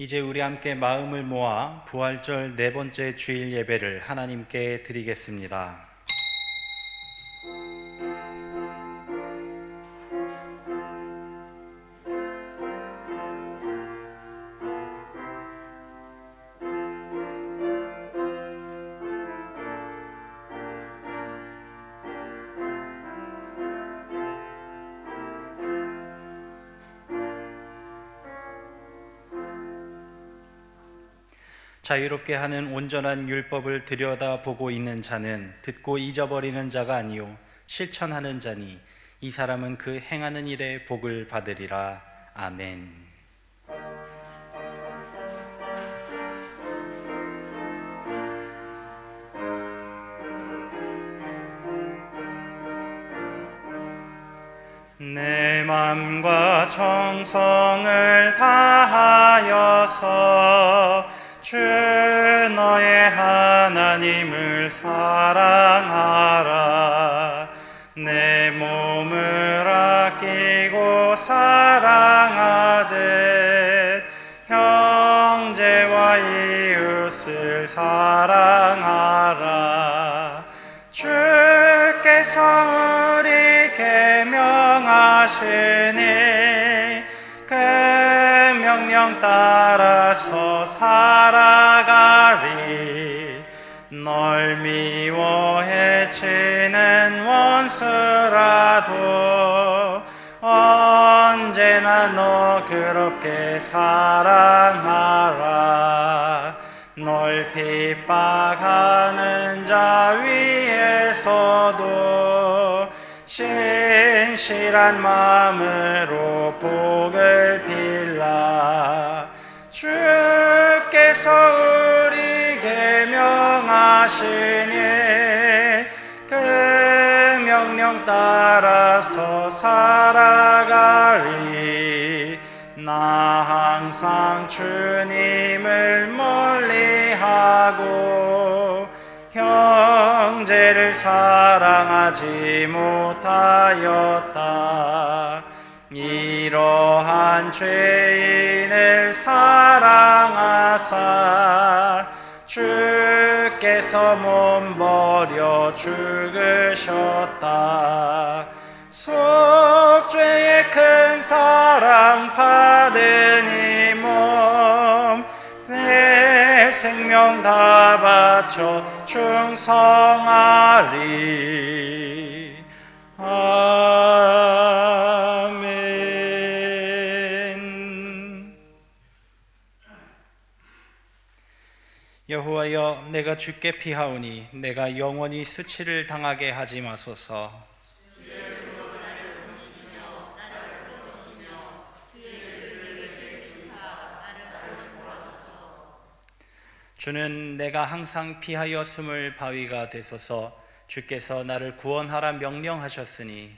이제 우리 함께 마음을 모아 부활절 네 번째 주일 예배를 하나님께 드리겠습니다. 자유롭게 하는 온전한 율법을 들여다보고 있는 자는 듣고 잊어버리는 자가 아니요 실천하는 자니 이 사람은 그 행하는 일에 복을 받으리라. 아멘. 내 맘과 정성을 다하여서 주 너의 하나님을 사랑하라. 내 몸을 아끼고 사랑하듯 형제와 이웃을 사랑하라. 주께서 우리에게 명하시니 그 명령 따라서 살아가리. 널 미워해 치는 원수라도 언제나 너 그렇게 사랑하라. 널 핍박하는 자 위에서도 신실한 마음으로 복을 빌라. 주께서 우리에게 명하시니 그 명령 따라서 살아가리. 나 항상 주님을 멀리하고 형제를 사랑하지 못하였다. 이러한 죄인을 사랑하사 주께서 몸버려 죽으셨다. 속죄의 큰 사랑 받은 이 몸 내 생명 다 바쳐 충성하리. 아멘. 여호와여, 내가 주께 피하오니 내가 영원히 수치를 당하게 하지 마소서. 주는 내가 항상 피하여 숨을 바위가 되소서. 주께서 나를 구원하라 명령하셨으니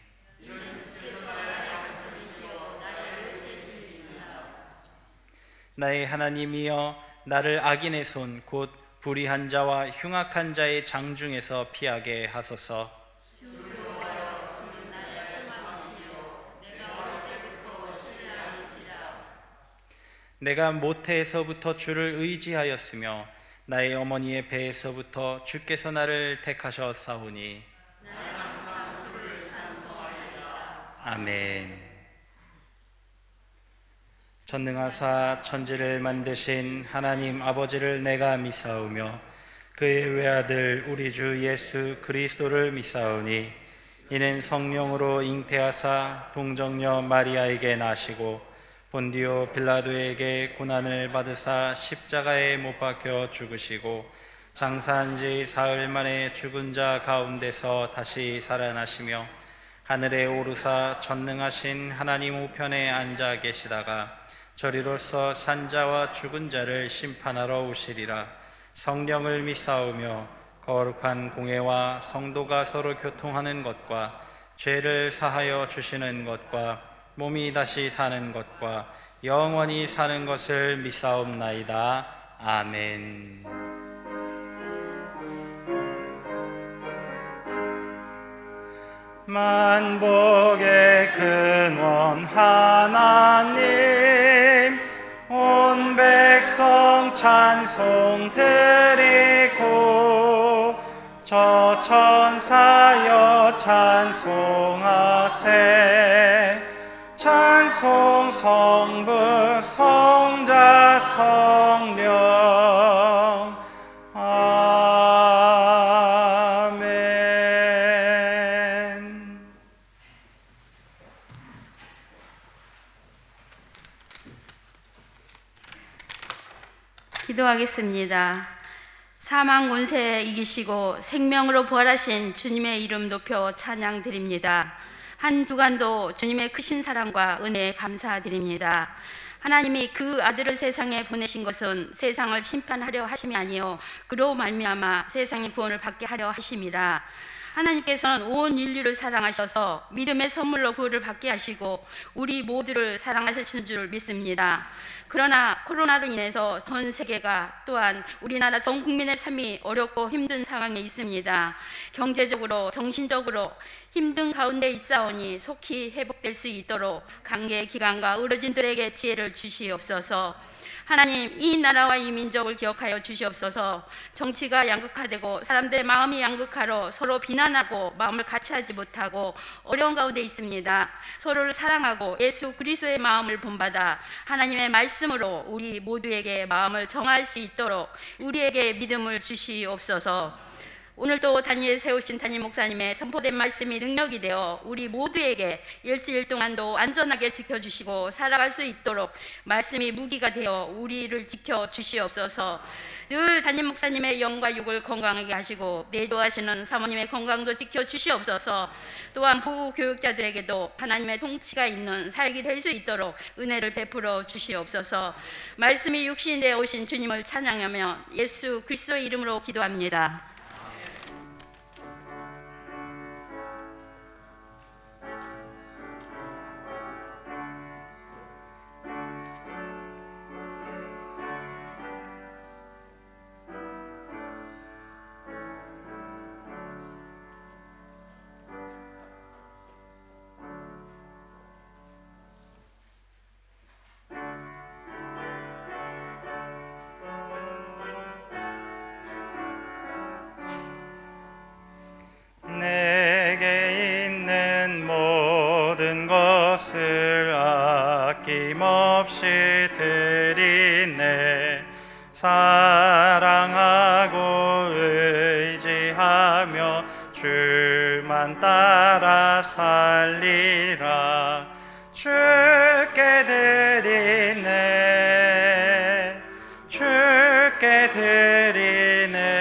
나의 하나님이여, 나를 악인의 손 곧 불의한 자와 흉악한 자의 장중에서 피하게 하소서. 내가 모태에서부터 주를 의지하였으며 나의 어머니의 배에서부터 주께서 나를 택하셨사오니 아멘. 전능하사 천지를 만드신 하나님 아버지를 내가 믿사오며 그의 외아들 우리 주 예수 그리스도를 믿사오니 이는 성령으로 잉태하사 동정녀 마리아에게 나시고 본디오 빌라도에게 고난을 받으사 십자가에 못 박혀 죽으시고 장사한 지 사흘 만에 죽은 자 가운데서 다시 살아나시며 하늘에 오르사 전능하신 하나님 우편에 앉아 계시다가 저리로서 산자와 죽은 자를 심판하러 오시리라. 성령을 믿사오며 거룩한 공회와 성도가 서로 교통하는 것과 죄를 사하여 주시는 것과 몸이 다시 사는 것과 영원히 사는 것을 믿사옵나이다. 아멘. 만복의 근원 하나님 온 백성 백성 찬송 드리고 저 천사여 찬송하세. 찬송 성부 성자 성령. 아멘. 기도하겠습니다. 사망 권세 이기시고 생명으로 부활하신 주님의 이름 높여 찬양 드립니다. 한 주간도 주님의 크신 사랑과 은혜에 감사드립니다. 하나님이 그 아들을 세상에 보내신 것은 세상을 심판하려 하심이 아니요 그로 말미암아 세상이 구원을 받게 하려 하심이라. 하나님께서는 온 인류를 사랑하셔서 믿음의 선물로 구원을 받게 하시고 우리 모두를 사랑하실 줄 믿습니다. 그러나 코로나로 인해서 전 세계가 또한 우리나라 전 국민의 삶이 어렵고 힘든 상황에 있습니다. 경제적으로 정신적으로 힘든 가운데 있사오니 속히 회복될 수 있도록 관계 기관과 의료진들에게 지혜를 주시옵소서. 하나님, 이 나라와 이 민족을 기억하여 주시옵소서. 정치가 양극화되고 사람들의 마음이 양극화로 서로 비난하고 마음을 같이 하지 못하고 어려운 가운데 있습니다. 서로를 사랑하고 예수 그리스도의 마음을 본받아 하나님의 말씀으로 우리 모두에게 마음을 정할 수 있도록 우리에게 믿음을 주시옵소서. 오늘도 단위에 세우신 담임 목사님의 선포된 말씀이 능력이 되어 우리 모두에게 일주일 동안도 안전하게 지켜주시고 살아갈 수 있도록 말씀이 무기가 되어 우리를 지켜주시옵소서. 늘 담임 목사님의 영과 육을 건강하게 하시고 내도하시는 사모님의 건강도 지켜주시옵소서. 또한 부교육자들에게도 하나님의 통치가 있는 살기 될 수 있도록 은혜를 베풀어 주시옵소서. 말씀이 육신이 되어 오신 주님을 찬양하며 예수 그리스도의 이름으로 기도합니다. 내게 있는 모든 것을 아낌없이 드리네. 사랑하고 의지하며 주만 따라 살리라. 주께 드리네. 주께 드리네.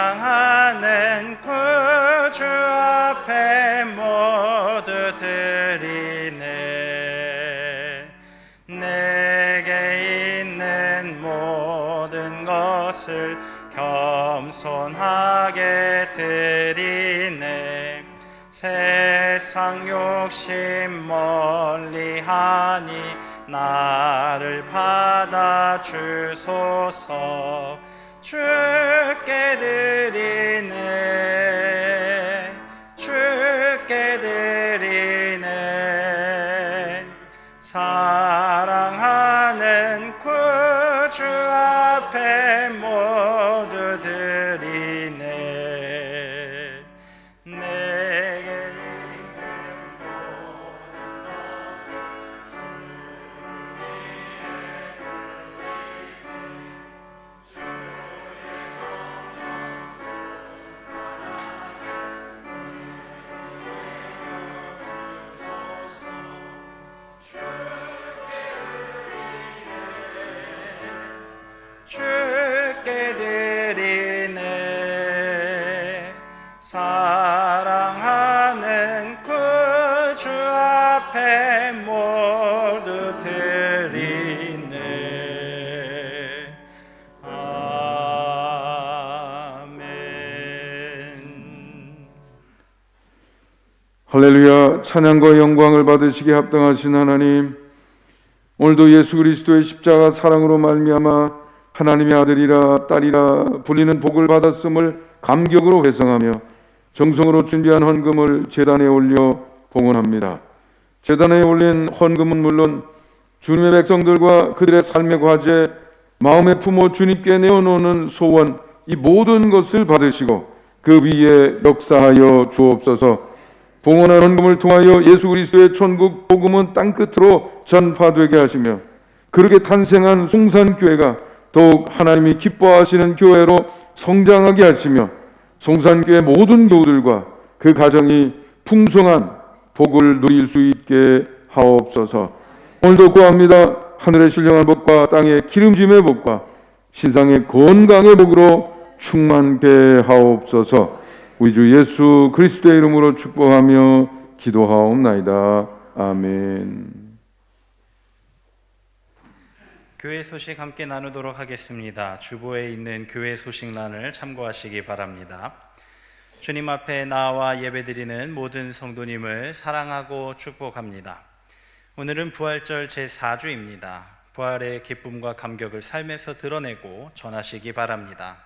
사랑하는 구주 앞에 모두 드리네. 내게 있는 모든 것을 겸손하게 드리네. 세상 욕심 멀리하니 나를 받아 주소서. 주께 드리네. 주께 드리네. 사랑하는 구주 앞에 모두 드리네. 내게 주께 드리네. 사랑하는 구주 앞에 모두 드리네. 아멘. 할렐루야. 찬양과 영광을 받으시기에 합당하신 하나님, 오늘도 예수 그리스도의 십자가 사랑으로 말미암아 하나님의 아들이라 딸이라 불리는 복을 받았음을 감격으로 회상하며 정성으로 준비한 헌금을 제단에 올려 봉헌합니다. 제단에 올린 헌금은 물론 주님의 백성들과 그들의 삶의 과제, 마음의 품어 주님께 내어놓는 소원, 이 모든 것을 받으시고 그 위에 역사하여 주옵소서. 봉헌한 헌금을 통하여 예수 그리스도의 천국 복음은 땅끝으로 전파되게 하시며 그렇게 탄생한 송산교회가 더욱 하나님이 기뻐하시는 교회로 성장하게 하시며 송산교회 모든 교우들과 그 가정이 풍성한 복을 누릴 수 있게 하옵소서. 오늘도 구합니다. 하늘의 신령한 복과 땅의 기름짐의 복과 신상의 건강의 복으로 충만케 하옵소서. 우리 주 예수 그리스도의 이름으로 축복하며 기도하옵나이다. 아멘. 교회 소식 함께 나누도록 하겠습니다. 주보에 있는 교회 소식란을 참고하시기 바랍니다. 주님 앞에 나와 예배드리는 모든 성도님을 사랑하고 축복합니다. 오늘은 부활절 제4주입니다. 부활의 기쁨과 감격을 삶에서 드러내고 전하시기 바랍니다.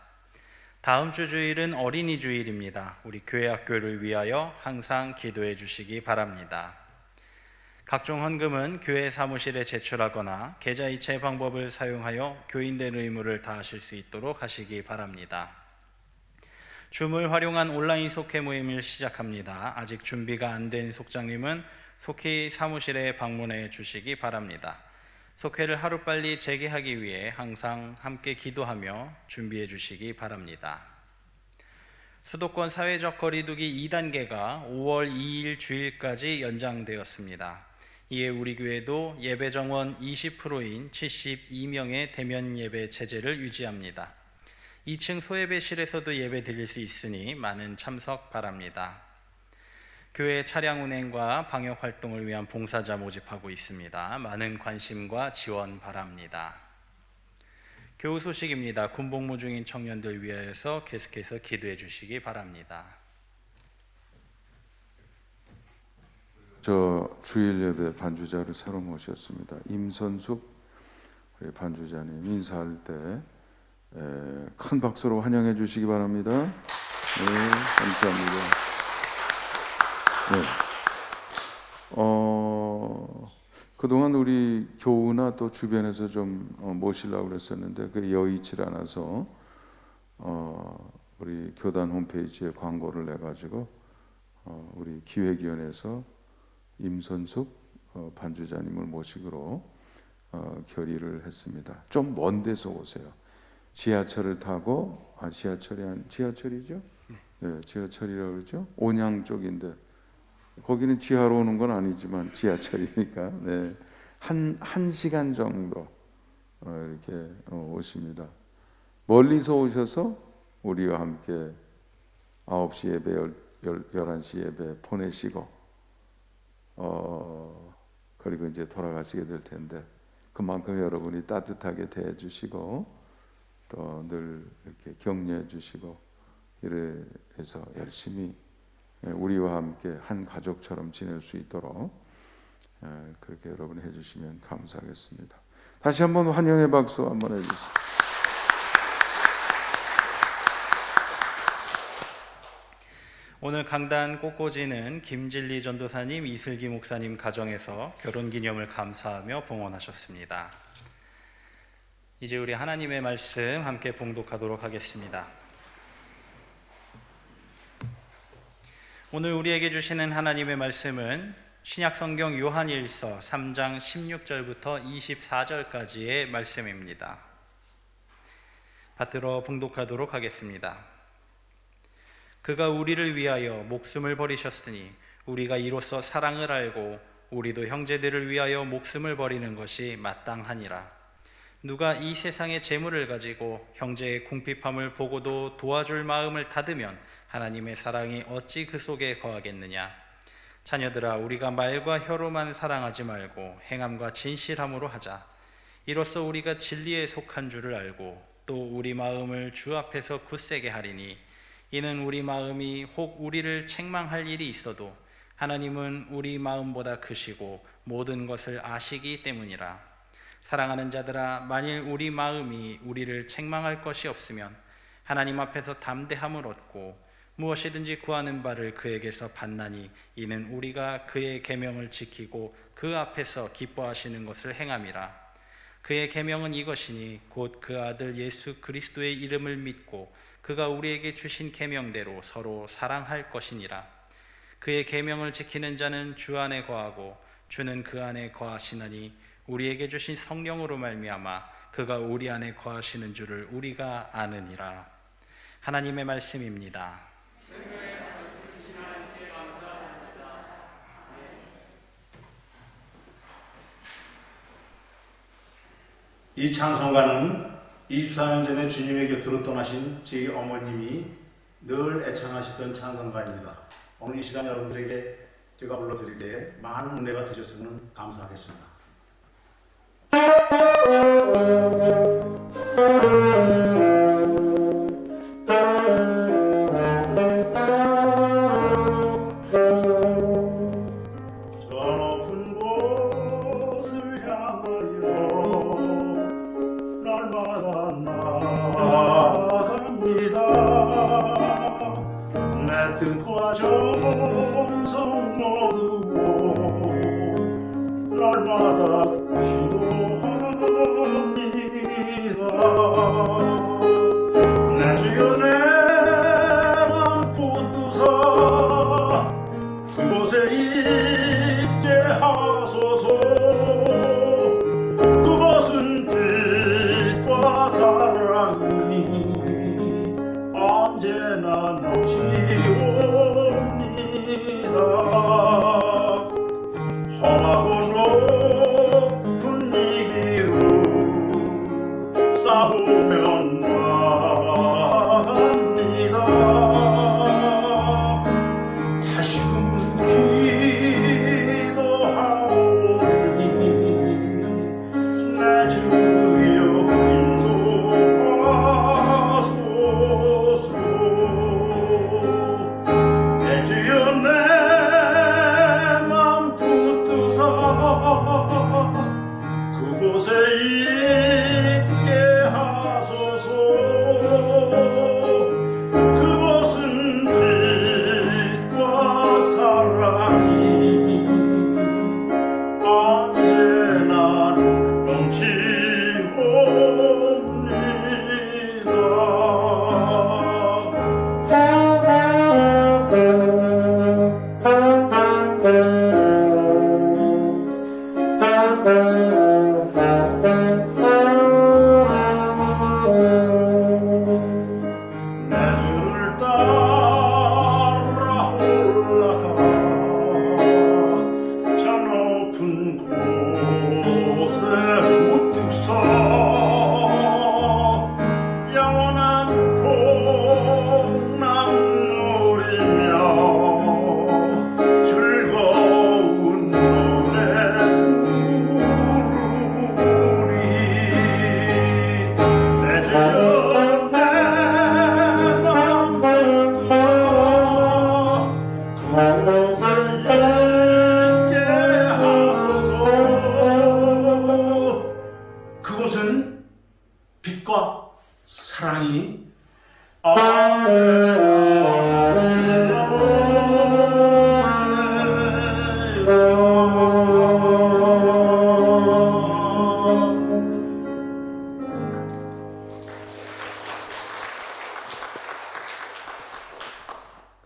다음 주 주일은 어린이 주일입니다. 우리 교회 학교를 위하여 항상 기도해 주시기 바랍니다. 각종 헌금은 교회 사무실에 제출하거나 계좌이체 방법을 사용하여 교인된 의무를 다하실 수 있도록 하시기 바랍니다. 줌을 활용한 온라인 속회 모임을 시작합니다. 아직 준비가 안 된 속장님은 속히 사무실에 방문해 주시기 바랍니다. 속회를 하루빨리 재개하기 위해 항상 함께 기도하며 준비해 주시기 바랍니다. 수도권 사회적 거리두기 2단계가 5월 2일 주일까지 연장되었습니다. 이에 우리 교회도 예배 정원 20%인 72명의 대면 예배 체제를 유지합니다. 2층 소예배실에서도 예배 드릴 수 있으니 많은 참석 바랍니다. 교회 차량 운행과 방역 활동을 위한 봉사자 모집하고 있습니다. 많은 관심과 지원 바랍니다. 교우 소식입니다. 군복무 중인 청년들 위하여서 계속해서 기도해 주시기 바랍니다. 저 주일 예배 반주자를 새로 모셨습니다. 임선숙 우리 반주자님 인사할 때 큰 박수로 환영해 주시기 바랍니다. 네, 감사합니다. 네. 그동안 우리 교우나 또 주변에서 좀 모시려고 그랬었는데 그게 여의치 않아서 우리 교단 홈페이지에 광고를 내가지고 우리 기획위원회에서 임선숙 반주자님을 모시기로 결의를 했습니다. 좀 먼 데서 오세요. 지하철을 타고 지하철이죠? 네, 지하철이라고 그러죠. 온양 쪽인데 거기는 지하로 오는 건 아니지만 지하철이니까 네, 한 시간 정도 이렇게 오십니다. 멀리서 오셔서 우리와 함께 9시 예배, 11시 예배 보내시고 그리고 이제 돌아가시게 될 텐데 그만큼 여러분이 따뜻하게 대해주시고 또 늘 이렇게 격려해 주시고 이래서 열심히 우리와 함께 한 가족처럼 지낼 수 있도록 그렇게 여러분이 해주시면 감사하겠습니다. 다시 한번 환영의 박수 한번 해주세요. 오늘 강단 꽃꽂이는 김진리 전도사님, 이슬기 목사님 가정에서 결혼기념을 감사하며 봉헌하셨습니다. 이제 우리 하나님의 말씀 함께 봉독하도록 하겠습니다. 오늘 우리에게 주시는 하나님의 말씀은 신약성경 요한일서 3장 16절부터 24절까지의 말씀입니다. 받들어 봉독하도록 하겠습니다. 그가 우리를 위하여 목숨을 버리셨으니 우리가 이로써 사랑을 알고 우리도 형제들을 위하여 목숨을 버리는 것이 마땅하니라. 누가 이 세상의 재물을 가지고 형제의 궁핍함을 보고도 도와줄 마음을 닫으면 하나님의 사랑이 어찌 그 속에 거하겠느냐. 자녀들아, 우리가 말과 혀로만 사랑하지 말고 행함과 진실함으로 하자. 이로써 우리가 진리에 속한 줄을 알고 또 우리 마음을 주 앞에서 굳세게 하리니 이는 우리 마음이 혹 우리를 책망할 일이 있어도 하나님은 우리 마음보다 크시고 모든 것을 아시기 때문이라. 사랑하는 자들아, 만일 우리 마음이 우리를 책망할 것이 없으면 하나님 앞에서 담대함을 얻고 무엇이든지 구하는 바를 그에게서 받나니 이는 우리가 그의 계명을 지키고 그 앞에서 기뻐하시는 것을 행함이라. 그의 계명은 이것이니 곧 그 아들 예수 그리스도의 이름을 믿고 그가 우리에게 주신 계명대로 서로 사랑할 것이니라. 그의 계명을 지키는 자는 주 안에 거하고 주는 그 안에 거하시나니 우리에게 주신 성령으로 말미암아 그가 우리 안에 거하시는 줄을 우리가 아느니라. 하나님의 말씀입니다. 이 찬송가는 24년 전에 주님의 곁으로 떠나신 제 어머님이 늘 애창하시던 찬송가입니다. 오늘 이 시간 여러분들에게 제가 불러드릴 때 많은 은혜가 되셨으면 감사하겠습니다. 저 높은 곳을 향하여 날마다 나아갑니다. 내 뜻과 정성 모두고 날마다 기도합니다. 내 주여 내 맘 붙드사 그곳에 있게 하소서. 그것은 빛과 사랑이 언제나 넘치옵니다. 험하고 높은 이 길을 싸우며 나갑니다. 다시금 기도하오니 내 주여 인도하소서. 내 주여 내 맘 붙드사 그곳에 있게 하소서. 그곳은 빛과 사랑이 언제나 내 주를 따라 올라가 저 높은 곳에 우뚝 서 영원한 풍랑 누리며 즐거운 노래 부르리. 내 주여 내 맘 붙들어 그곳에 있게 하소서. 그곳은 빛과 사랑이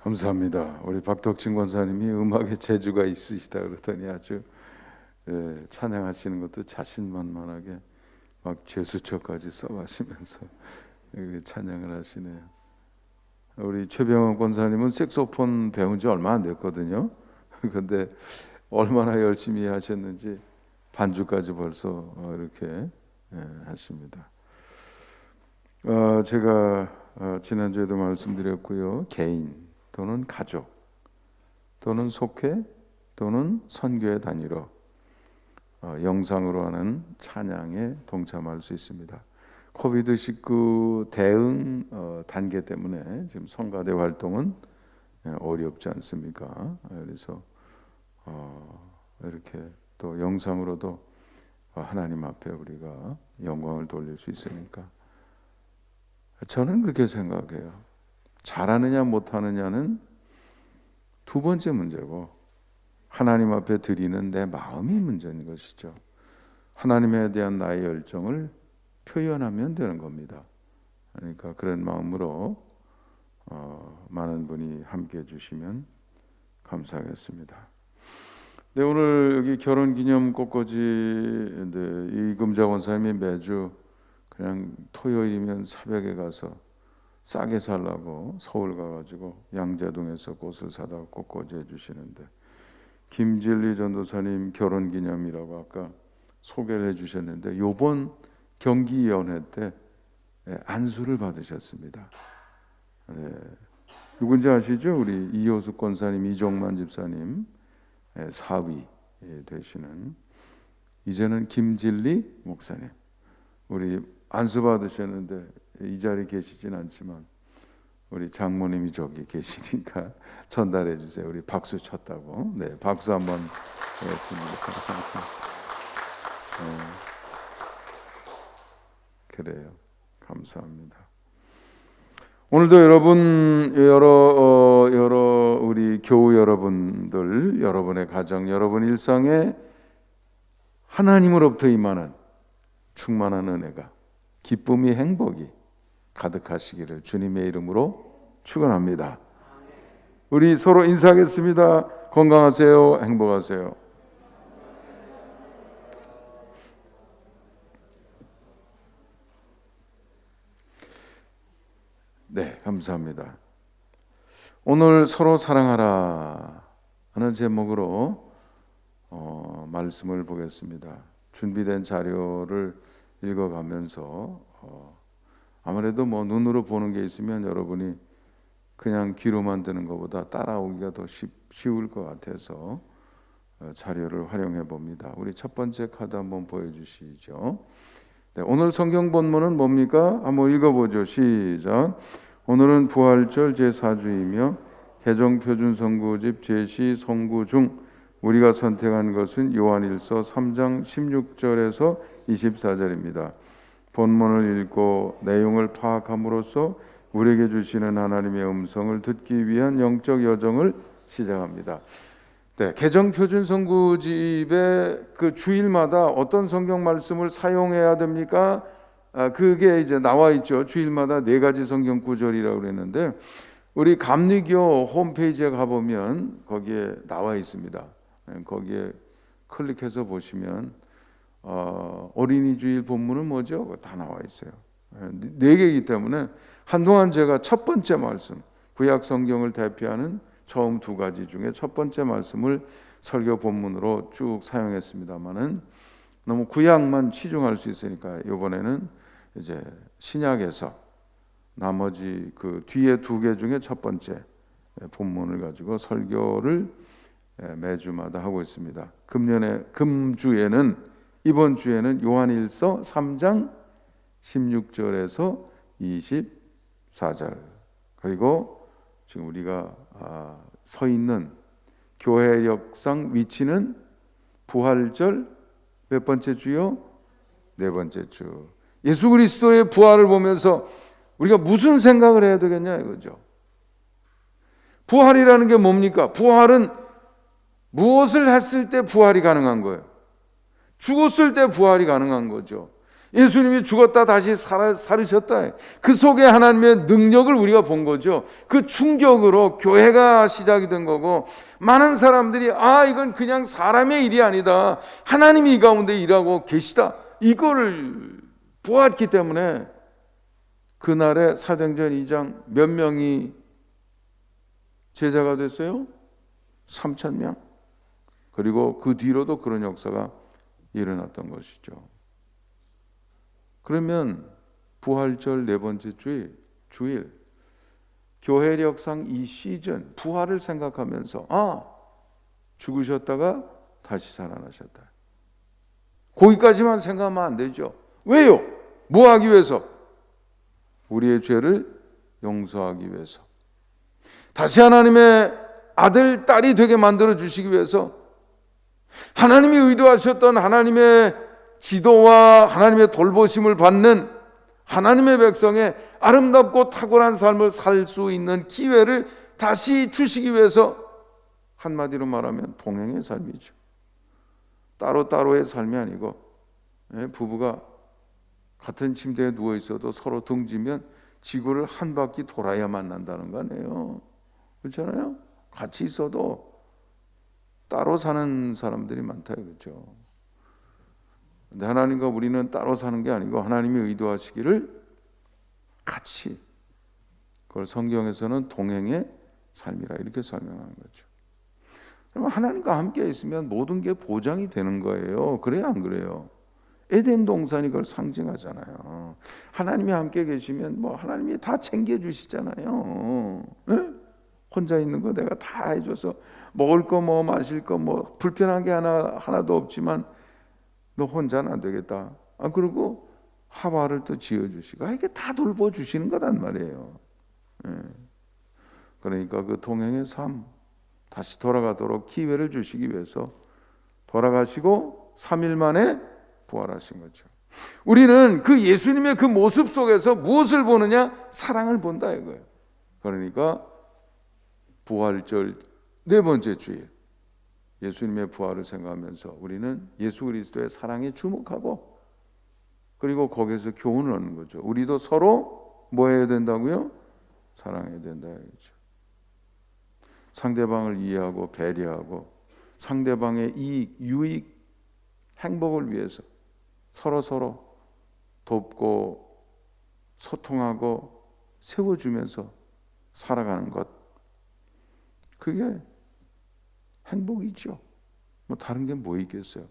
감사합니다. 우리 박덕진 권사님이 음악에 재주가 있으시다 그러더니 아주 찬양하시는 것도 자신만만하게 막 제수처까지 써가시면서 이렇게 찬양을 하시네요. 우리 최병원 권사님은 색소폰 배운 지 얼마 안 됐거든요. 그런데 얼마나 열심히 하셨는지 반주까지 벌써 이렇게 하십니다. 제가 지난주에도 말씀드렸고요. 개인 또는 가족 또는 속회 또는 선교에 다니러 영상으로 하는 찬양에 동참할 수 있습니다. 코비드-19 대응 단계 때문에 지금 성가대 활동은 어렵지 않습니까? 그래서 이렇게 또 영상으로도 하나님 앞에 우리가 영광을 돌릴 수 있으니까 저는 그렇게 생각해요. 잘하느냐 못하느냐는 두 번째 문제고 하나님 앞에 드리는 내 마음이 문제인 것이죠. 하나님에 대한 나의 열정을 표현하면 되는 겁니다. 그러니까 그런 마음으로 많은 분이 함께 해주시면 감사하겠습니다. 네, 오늘 여기 결혼기념 꽃꽂이 이금자 원사님이 매주 그냥 토요일이면 새벽에 가서 싸게 살라고 서울 가가지고 양재동에서 꽃을 사다 꽃꽂이 해주시는데, 김진리 전도사님 결혼기념이라고 아까 소개를 해주셨는데 요번 경기위원회 때 안수를 받으셨습니다. 네. 누군지 아시죠? 우리 이효숙 권사님, 이종만 집사님 사위 되시는, 이제는 김진리 목사님, 우리 안수 받으셨는데 이 자리에 계시진 않지만 우리 장모님이 저기 계시니까 전달해 주세요. 우리 박수 쳤다고. 네, 박수 한번 했습니다. 그래요. 감사합니다. 오늘도 여러분 여러 우리 교우 여러분들, 여러분의 가정, 여러분 일상에 하나님으로부터 임하는 충만한 은혜가, 기쁨이, 행복이 가득하시기를 주님의 이름으로 축원합니다. 우리 서로 인사하겠습니다. 건강하세요. 행복하세요. 네, 감사합니다. 오늘 서로 사랑하라 하는 제목으로 말씀을 보겠습니다. 준비된 자료를 읽어가면서 아무래도 눈으로 보는 게 있으면 여러분이 그냥 귀로만 듣는 것보다 따라오기가 더 쉬울 것 같아서 자료를 활용해 봅니다. 우리 첫 번째 카드 한번 보여주시죠. 네, 오늘 성경 본문은 뭡니까? 한번 읽어보죠. 시작. 오늘은 부활절 제4주이며 개정표준선구집 제시 선구 중 우리가 선택한 것은 요한일서 3장 16절에서 24절입니다. 본문을 읽고 내용을 파악함으로써 우리에게 주시는 하나님의 음성을 듣기 위한 영적 여정을 시작합니다. 네, 개정표준선구집의 그 주일마다 어떤 성경 말씀을 사용해야 됩니까? 그게 이제 나와 있죠. 주일마다 4가지 성경 구절이라고 그랬는데 우리 감리교 홈페이지에 가보면 거기에 나와 있습니다. 거기에 클릭해서 보시면 어린이 주일 본문은 뭐죠? 다 나와 있어요. 4개이기 때문에 한동안 제가 첫 번째 말씀, 구약 성경을 대표하는 처음 2가지 중에 첫 번째 말씀을 설교 본문으로 쭉 사용했습니다만은 너무 구약만 치중할 수 있으니까 이번에는 이제 신약에서 나머지 그 뒤에 2개 중에 첫 번째 본문을 가지고 설교를 매주마다 하고 있습니다. 금주에는 이번 주에는 요한일서 3장 16절에서 24절, 그리고 지금 우리가 서 있는 교회력상 위치는 부활절 몇 번째 주요? 4번째 주. 예수 그리스도의 부활을 보면서 우리가 무슨 생각을 해야 되겠냐 이거죠. 부활이라는 게 뭡니까? 부활은 무엇을 했을 때 부활이 가능한 거예요? 죽었을 때 부활이 가능한 거죠. 예수님이 죽었다 다시 살으셨다. 그 속에 하나님의 능력을 우리가 본 거죠. 그 충격으로 교회가 시작이 된 거고, 많은 사람들이 이건 그냥 사람의 일이 아니다, 하나님이 이 가운데 일하고 계시다, 이거를 보았기 때문에 그날에 사도행전 2장 몇 명이 제자가 됐어요? 3,000명. 그리고 그 뒤로도 그런 역사가 일어났던 것이죠. 그러면 부활절 4번째 주일 교회력상 이 시즌 부활을 생각하면서 죽으셨다가 다시 살아나셨다, 거기까지만 생각하면 안 되죠. 왜요? 뭐 하기 위해서? 우리의 죄를 용서하기 위해서, 다시 하나님의 아들, 딸이 되게 만들어 주시기 위해서, 하나님이 의도하셨던 하나님의 지도와 하나님의 돌보심을 받는 하나님의 백성의 아름답고 탁월한 삶을 살 수 있는 기회를 다시 주시기 위해서, 한마디로 말하면 동행의 삶이죠. 따로따로의 삶이 아니고, 부부가 같은 침대에 누워 있어도 서로 등지면 지구를 한 바퀴 돌아야 만난다는 거 아니에요. 그렇잖아요. 같이 있어도 따로 사는 사람들이 많다 이거죠. 근데 하나님과 우리는 따로 사는 게 아니고 하나님이 의도하시기를 같이, 그걸 성경에서는 동행의 삶이라 이렇게 설명하는 거죠. 그러면 하나님과 함께 있으면 모든 게 보장이 되는 거예요. 그래요, 안 그래요? 에덴 동산이 그걸 상징하잖아요. 하나님이 함께 계시면 뭐 하나님이 다 챙겨주시잖아요. 네? 혼자 있는 거 내가 다 해줘서 먹을 거 뭐 마실 거 뭐 불편한 게 하나도 없지만 너 혼자는 안 되겠다. 그리고 하와를 또 지어주시고 이게 다 돌봐주시는 거단 말이에요. 그러니까 그 동행의 삶, 다시 돌아가도록 기회를 주시기 위해서 돌아가시고 3일 만에 부활하신 거죠. 우리는 그 예수님의 그 모습 속에서 무엇을 보느냐? 사랑을 본다 이거예요. 그러니까 부활절 네 번째 주일, 예수님의 부활을 생각하면서 우리는 예수 그리스도의 사랑에 주목하고, 그리고 거기에서 교훈을 얻는 거죠. 우리도 서로 뭐 해야 된다고요? 사랑해야 된다 이거죠. 상대방을 이해하고 배려하고 상대방의 이익, 유익, 행복을 위해서 서로 돕고 소통하고 세워주면서 살아가는 것, 그게 행복이죠. 뭐 다른 게 뭐 있겠어요?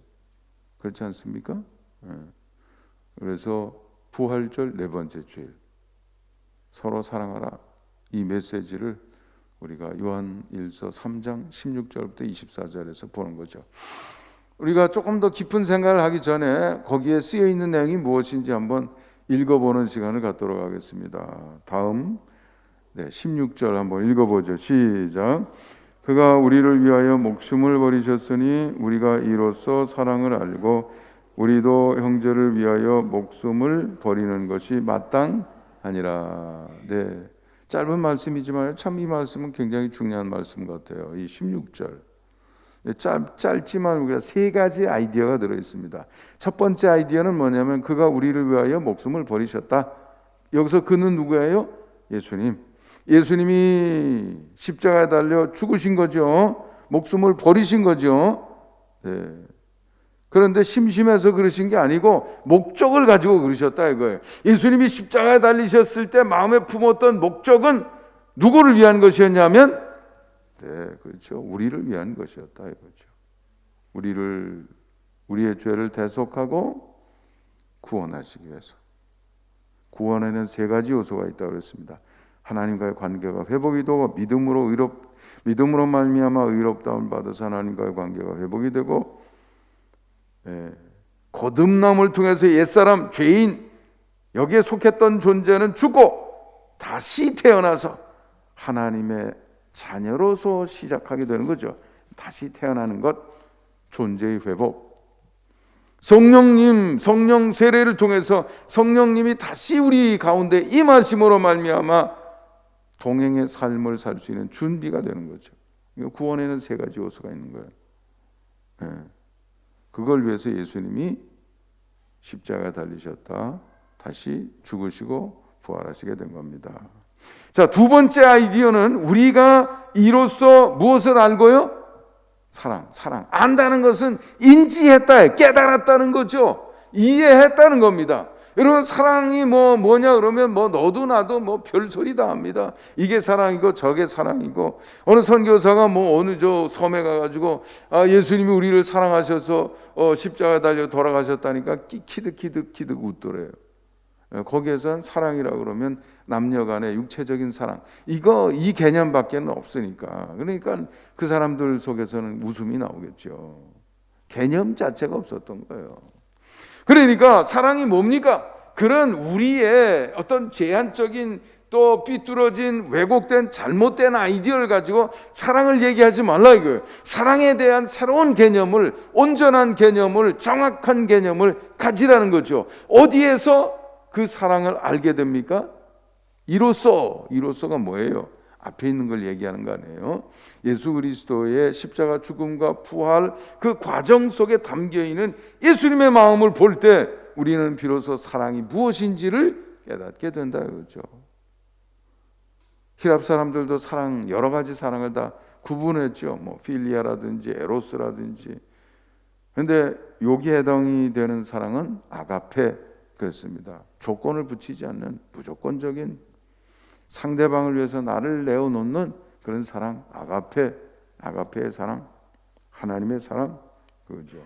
그렇지 않습니까? 그래서 부활절 네 번째 주일, 서로 사랑하라, 이 메시지를 우리가 요한일서 3장 16절부터 24절에서 보는 거죠. 우리가 조금 더 깊은 생각을 하기 전에 거기에 쓰여 있는 내용이 무엇인지 한번 읽어보는 시간을 갖도록 하겠습니다. 다음 16절 한번 읽어보죠. 시작. 그가 우리를 위하여 목숨을 버리셨으니 우리가 이로써 사랑을 알고 우리도 형제를 위하여 목숨을 버리는 것이 마땅하니라. 네, 짧은 말씀이지만 참 이 말씀은 굉장히 중요한 말씀 같아요. 이 16절 짧지만 우리가 세 가지 아이디어가 들어있습니다. 첫 번째 아이디어는 뭐냐면 그가 우리를 위하여 목숨을 버리셨다. 여기서 그는 누구예요? 예수님. 예수님이 십자가에 달려 죽으신 거죠. 목숨을 버리신 거죠. 네. 그런데 심심해서 그러신 게 아니고 목적을 가지고 그러셨다 이거예요. 예수님이 십자가에 달리셨을 때 마음에 품었던 목적은 누구를 위한 것이었냐면, 네, 그렇죠. 우리를 위한 것이었다 이거죠. 우리의 죄를 대속하고 구원하시기 위해서. 구원에는 세 가지 요소가 있다고 그랬습니다. 하나님과의 관계가 회복이 되고 믿음으로 말미암아 의롭다움을 받아서 하나님과의 관계가 회복이 되고, 거듭남을 통해서 옛사람 죄인 여기에 속했던 존재는 죽고 다시 태어나서 하나님의 자녀로서 시작하게 되는 거죠. 다시 태어나는 것, 존재의 회복. 성령 세례를 통해서 성령님이 다시 우리 가운데 임하심으로 말미암아 동행의 삶을 살 수 있는 준비가 되는 거죠. 구원에는 세 가지 요소가 있는 거예요. 그걸 위해서 예수님이 십자가에 달리셨다, 다시 죽으시고 부활하시게 된 겁니다. 자, 두 번째 아이디어는 우리가 이로써 무엇을 알고요? 사랑. 안다는 것은 인지했다, 깨달았다는 거죠. 이해했다는 겁니다. 여러분, 사랑이 뭐냐 그러면 너도 나도 별소리 다 합니다. 이게 사랑이고 저게 사랑이고, 어느 선교사가 어느 섬에 가가지고 예수님이 우리를 사랑하셔서 십자가에 달려 돌아가셨다니까 키득키득 웃더래요. 거기에선 사랑이라고 그러면 남녀간의 육체적인 사랑, 이 개념밖에 없으니까, 그러니까 그 사람들 속에서는 웃음이 나오겠죠. 개념 자체가 없었던 거예요. 그러니까 사랑이 뭡니까? 그런 우리의 어떤 제한적인 또 삐뚤어진 왜곡된 잘못된 아이디어를 가지고 사랑을 얘기하지 말라 이거예요. 사랑에 대한 새로운 개념을, 온전한 개념을, 정확한 개념을 가지라는 거죠. 어디에서? 그 사랑을 알게 됩니까? 이로써가 뭐예요? 앞에 있는 걸 얘기하는 거 아니에요? 예수 그리스도의 십자가 죽음과 부활 그 과정 속에 담겨 있는 예수님의 마음을 볼 때 우리는 비로소 사랑이 무엇인지를 깨닫게 된다 그렇죠. 히랍 사람들도 사랑, 여러 가지 사랑을 다 구분했죠. 뭐 필리아라든지 에로스라든지. 그런데 여기에 해당이 되는 사랑은 아가페 그랬습니다. 조건을 붙이지 않는 무조건적인 상대방을 위해서 나를 내어놓는 그런 사랑, 아가페의 사랑, 하나님의 사랑 그거죠.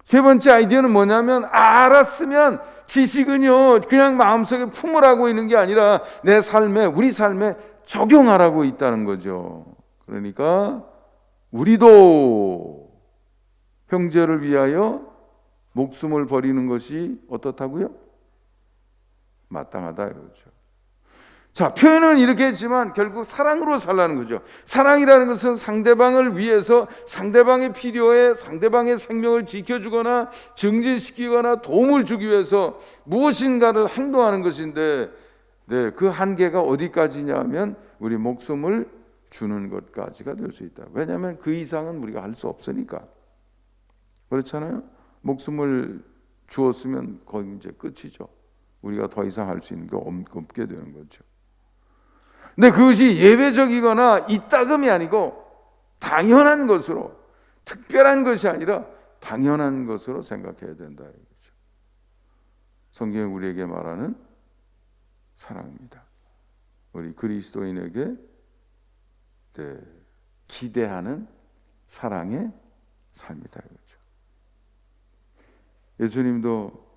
세 번째 아이디어는 뭐냐면 알았으면 지식은요 그냥 마음속에 품으라고 있는 게 아니라 내 삶에, 우리 삶에 적용하라고 있다는 거죠. 그러니까 우리도 형제를 위하여 목숨을 버리는 것이 어떻다고요? 마땅하다 이거죠. 자, 표현은 이렇게 했지만 결국 사랑으로 살라는 거죠. 사랑이라는 것은 상대방을 위해서 상대방의 필요에 상대방의 생명을 지켜주거나 증진시키거나 도움을 주기 위해서 무엇인가를 행동하는 것인데 네, 그 한계가 어디까지냐 하면 우리 목숨을 주는 것까지가 될 수 있다. 왜냐하면 그 이상은 우리가 할 수 없으니까. 그렇잖아요. 목숨을 주었으면 거기 이제 끝이죠. 우리가 더 이상 할 수 있는 게 없게 되는 거죠. 근데 그것이 예외적이거나 이따금이 아니고 당연한 것으로, 특별한 것이 아니라 당연한 것으로 생각해야 된다 이거죠. 성경이 우리에게 말하는 사랑입니다. 우리 그리스도인에게 기대하는 사랑의 삶이다 이거죠. 예수님도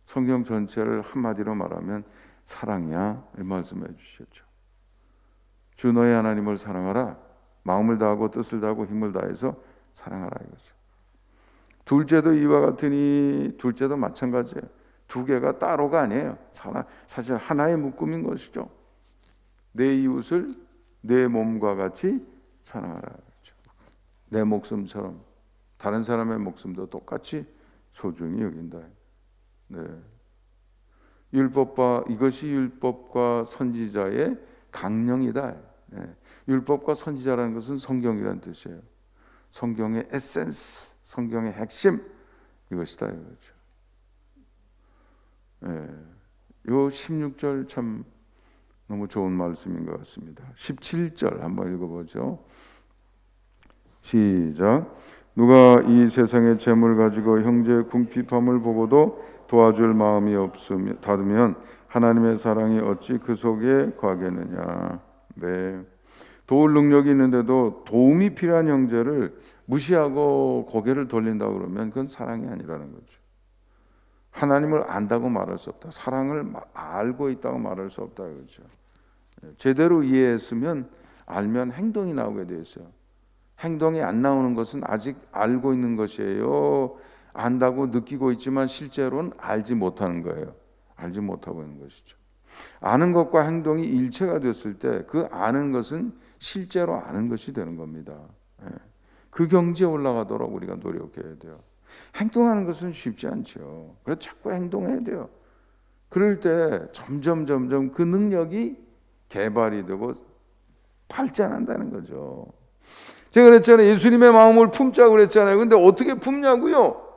성경 전체를 한마디로 말하면 사랑이야 말씀해 주셨죠. 주 너의 하나님을 사랑하라. 마음을 다하고 뜻을 다하고 힘을 다해서 사랑하라 이거죠. 둘째도 이와 같으니 둘째도 마찬가지예요. 두 개가 따로가 아니에요. 사실 하나의 묶음인 것이죠. 내 이웃을 내 몸과 같이 사랑하라 이거죠. 내 목숨처럼 다른 사람의 목숨도 똑같이 소중히 여긴다. 네. 이것이 율법과 선지자의 강령이다. 네. 율법과 선지자라는 것은 성경이라는 뜻이에요. 성경의 에센스, 성경의 핵심 이것이다 이거죠. 네. 요 16절 참 너무 좋은 말씀인 것 같습니다. 17절 한번 읽어보죠. 시작. 누가 이 세상의 재물 가지고 형제의 궁핍함을 보고도 도와줄 마음이 닫으면 하나님의 사랑이 어찌 그 속에 거하겠느냐. 네. 도울 능력이 있는데도 도움이 필요한 형제를 무시하고 고개를 돌린다 그러면 그건 사랑이 아니라는 거죠. 하나님을 안다고 말할 수 없다. 사랑을 알고 있다고 말할 수 없다 그렇죠. 제대로 이해했으면 알면 행동이 나오게 돼 있어요. 행동이 안 나오는 것은 아직 알고 있는 것이에요. 안다고 느끼고 있지만 실제로는 알지 못하는 거예요. 알지 못하고 있는 것이죠. 아는 것과 행동이 일체가 됐을 때 그 아는 것은 실제로 아는 것이 되는 겁니다. 그 경지에 올라가도록 우리가 노력해야 돼요. 행동하는 것은 쉽지 않죠. 그래서 자꾸 행동해야 돼요. 그럴 때 점점 그 능력이 개발이 되고 발전한다는 거죠. 제가 그랬잖아요. 예수님의 마음을 품자고 그랬잖아요. 근데 어떻게 품냐고요?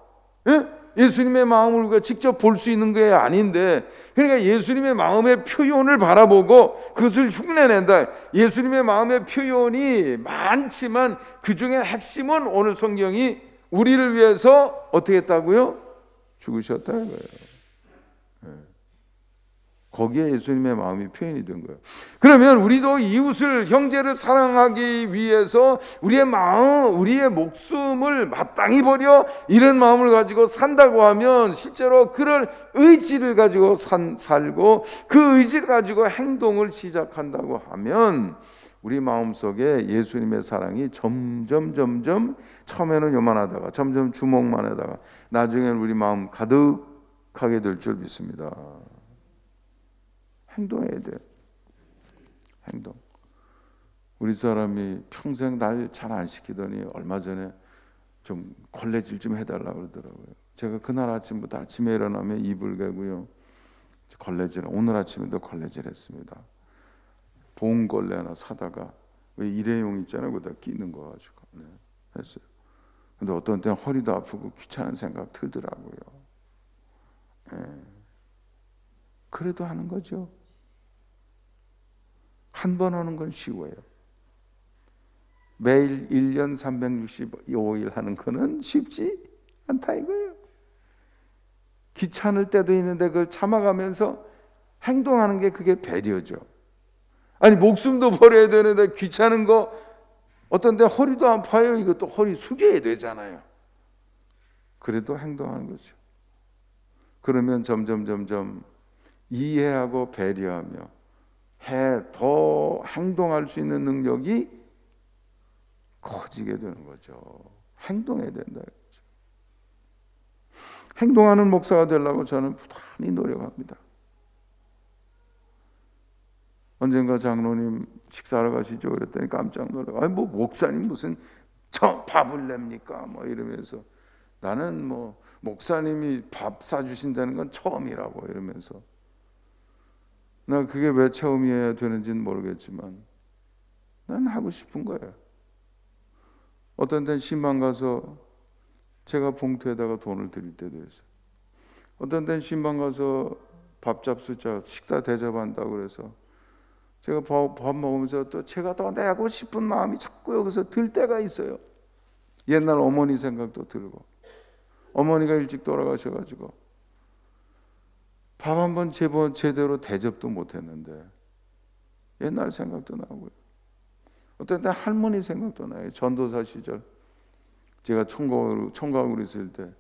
예수님의 마음을 우리가 직접 볼 수 있는 게 아닌데, 그러니까 예수님의 마음의 표현을 바라보고 그것을 흉내낸다. 예수님의 마음의 표현이 많지만 그 중에 핵심은 오늘 성경이 우리를 위해서 어떻게 했다고요? 죽으셨다 이거예요. 거기에 예수님의 마음이 표현이 된 거예요. 그러면 우리도 이웃을, 형제를 사랑하기 위해서 우리의 마음, 우리의 목숨을 마땅히 버려 이런 마음을 가지고 산다고 하면 실제로 그럴 의지를 가지고 살고 그 의지를 가지고 행동을 시작한다고 하면 우리 마음속에 예수님의 사랑이 점점 처음에는 요만하다가 점점 주먹만 하다가 나중에는 우리 마음 가득하게 될 줄 믿습니다. 행동해야 돼. 행동. 우리 사람이 평생 날 잘 안 시키더니 얼마 전에 좀 걸레질 좀 해달라고 그러더라고요. 제가 그날 아침부터 아침에 일어나면 이불 개고요. 걸레질, 오늘 아침에도 걸레질 했습니다. 봉걸레 하나 사다가 왜 일회용 있잖아요, 거기다 끼는 거 가지고 했어요. 근데 어떤 때는 허리도 아프고 귀찮은 생각 들더라고요. 그래도 하는 거죠. 한 번 하는 건 쉬워요. 매일 1년 365일 하는 거는 쉽지 않다 이거예요. 귀찮을 때도 있는데 그걸 참아가면서 행동하는 게 그게 배려죠. 아니 목숨도 버려야 되는데 귀찮은 거, 어떤 데 허리도 아파요. 이것도 허리 숙여야 되잖아요. 그래도 행동하는 거죠. 그러면 점점 이해하고 배려하며 더 행동할 수 있는 능력이 커지게 되는 거죠. 행동해야 된다 이거죠. 행동하는 목사가 되려고 저는 부단히 노력합니다. 언젠가 장로님 식사하러 가시죠 그랬더니 깜짝 놀라고, 아니 뭐 목사님 무슨 저 밥을 냅니까 뭐 이러면서, 나는 뭐 목사님이 밥 사주신다는 건 처음이라고 이러면서, 나 그게 왜 처음이어야 되는지는 모르겠지만 난 하고 싶은 거예요. 어떤 때는 신방 가서 제가 봉투에다가 돈을 드릴 때도 있어요. 어떤 때는 신방 가서 밥 잡수자 식사 대접한다고 그래서 제가 밥 먹으면서 또 제가 더 내고 싶은 마음이 자꾸 여기서 들 때가 있어요. 옛날 어머니 생각도 들고, 어머니가 일찍 돌아가셔가지고 밥 한 번 제대로 대접도 못했는데 옛날 생각도 나고요. 어떤 때 할머니 생각도 나요. 전도사 시절 제가 총각으로 있을 때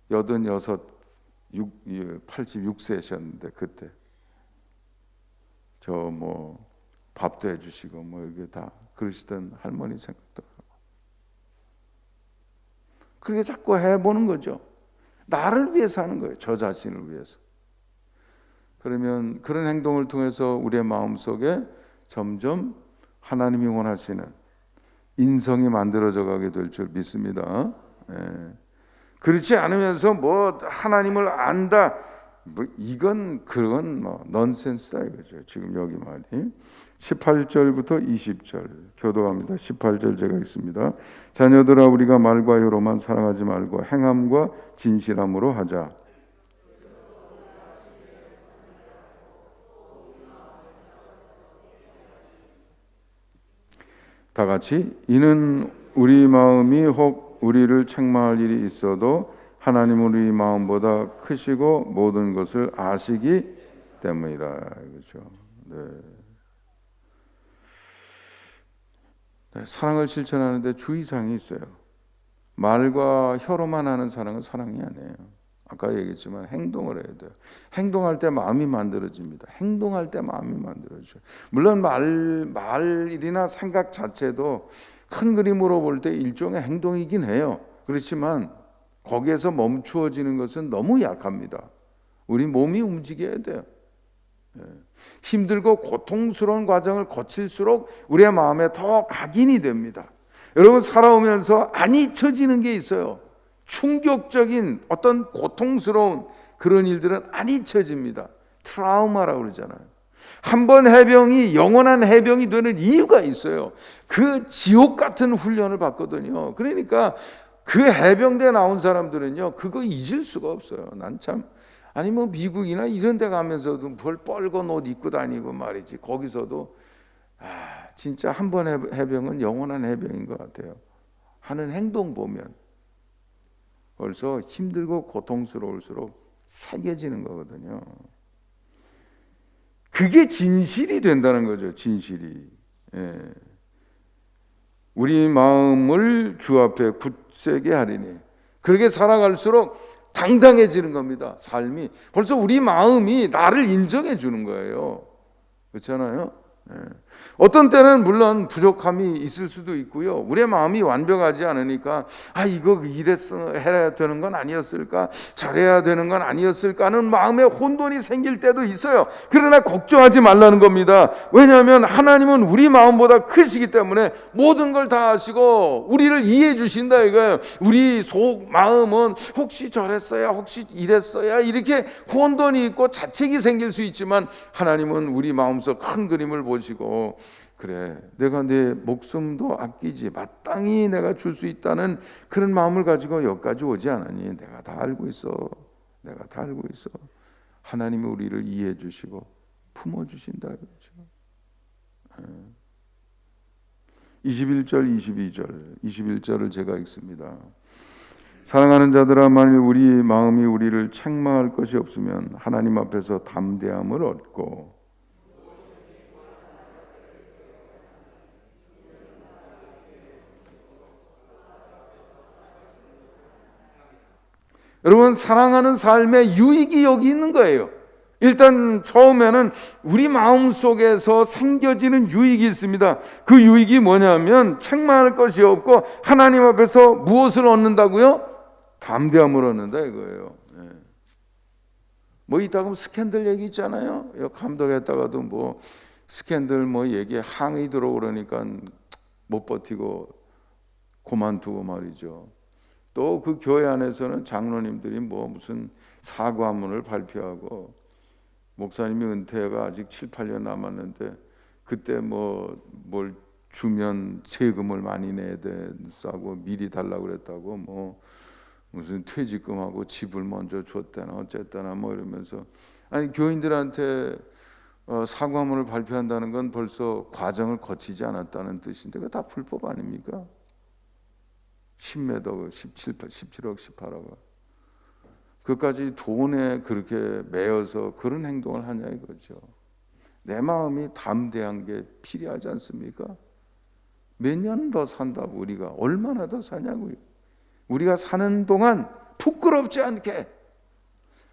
86세셨는데 그때 저 뭐 밥도 해주시고 뭐 이렇게 다 그러시던 할머니 생각도 나고, 그렇게 자꾸 해보는 거죠. 나를 위해서 하는 거예요. 저 자신을 위해서. 그러면 그런 행동을 통해서 우리의 마음속에 점점 하나님이 원하시는 인성이 만들어져 가게 될 줄 믿습니다. 그렇지 않으면서 뭐 하나님을 안다, 뭐 그건 뭐 넌센스다 이거죠. 지금 여기 말이 18절부터 20절 교도합니다. 18절 제가 읽습니다. 자녀들아, 우리가 말과 혀로만 사랑하지 말고 행함과 진실함으로 하자. 다 같이, 이는 우리 마음이 혹 우리를 책망할 일이 있어도 하나님은 우리 마음보다 크시고 모든 것을 아시기 때문이라 이거죠. 사랑을 실천하는데 주의사항이 있어요. 말과 혀로만 하는 사랑은 사랑이 아니에요. 아까 얘기했지만 행동을 해야 돼요. 행동할 때 마음이 만들어집니다. 행동할 때 마음이 만들어져요. 물론 말이나 생각 자체도 큰 그림으로 볼 때 일종의 행동이긴 해요. 그렇지만 거기에서 멈추어지는 것은 너무 약합니다. 우리 몸이 움직여야 돼요. 힘들고 고통스러운 과정을 거칠수록 우리의 마음에 더 각인이 됩니다. 여러분, 살아오면서 안 잊혀지는 게 있어요. 충격적인 어떤 고통스러운 그런 일들은 안 잊혀집니다. 트라우마라고 그러잖아요. 한번 해병이 영원한 해병이 되는 이유가 있어요. 그 지옥 같은 훈련을 받거든요. 그러니까 그 해병대 나온 사람들은요, 그거 잊을 수가 없어요. 난 참, 아니 뭐 미국이나 이런 데 가면서도 별 뻘건 옷 입고 다니고 말이지, 거기서도 진짜 한 번 해병은 영원한 해병인 것 같아요. 하는 행동 보면 벌써 힘들고 고통스러울수록 새겨지는 거거든요. 그게 진실이 된다는 거죠. 진실이. 우리 마음을 주 앞에 굳세게 하리니, 그렇게 살아갈수록 당당해지는 겁니다. 삶이 벌써 우리 마음이 나를 인정해 주는 거예요. 그렇잖아요. 어떤 때는 물론 부족함이 있을 수도 있고요. 우리의 마음이 완벽하지 않으니까 이거 해야 되는 건 아니었을까? 저래야 되는 건 아니었을까? 하는 마음에 혼돈이 생길 때도 있어요. 그러나 걱정하지 말라는 겁니다. 왜냐하면 하나님은 우리 마음보다 크시기 때문에 모든 걸 다 아시고 우리를 이해해 주신다 이거예요. 우리 속 마음은 혹시 저랬어야, 혹시 이랬어야 이렇게 혼돈이 있고 자책이 생길 수 있지만 하나님은 우리 마음속 큰 그림을 보시고 그래, 내가 내 목숨도 아끼지 마땅히 내가 줄 수 있다는 그런 마음을 가지고 여기까지 오지 않았니? 내가 다 알고 있어. 내가 다 알고 있어. 하나님이 우리를 이해해 주시고 품어주신다 그렇죠. 21절 22절을 제가 읽습니다. 사랑하는 자들아, 만일 우리 마음이 우리를 책망할 것이 없으면 하나님 앞에서 담대함을 얻고 여러분, 사랑하는 삶의 유익이 여기 있는 거예요. 일단 처음에는 우리 마음속에서 생겨지는 유익이 있습니다. 그 유익이 뭐냐면 책망할 것이 없고 하나님 앞에서 무엇을 얻는다고요? 담대함을 얻는다 이거예요. 뭐 이따금 스캔들 얘기 있잖아요. 감독했다가도 뭐 스캔들 뭐 얘기에 항의 들어오려니까 못 버티고 그만두고 말이죠. 또 그 교회 안에서는 장로님들이 뭐 무슨 사과문을 발표하고 목사님이 은퇴가 아직 7, 8년 남았는데 그때 뭘 주면 세금을 많이 내야 된다고 미리 달라고 그랬다고 뭐 무슨 퇴직금하고 집을 먼저 줬다나 어쨌다나 뭐 이러면서 아니 교인들한테 사과문을 발표한다는 건 벌써 과정을 거치지 않았다는 뜻인데 그게 다 불법 아닙니까? 10몇 억, 17억, 18억 그까지 돈에 그렇게 매여서 그런 행동을 하냐 이거죠. 내 마음이 담대한 게 필요하지 않습니까? 몇 년 더 산다고 우리가 얼마나 더 사냐고요. 우리가 사는 동안 부끄럽지 않게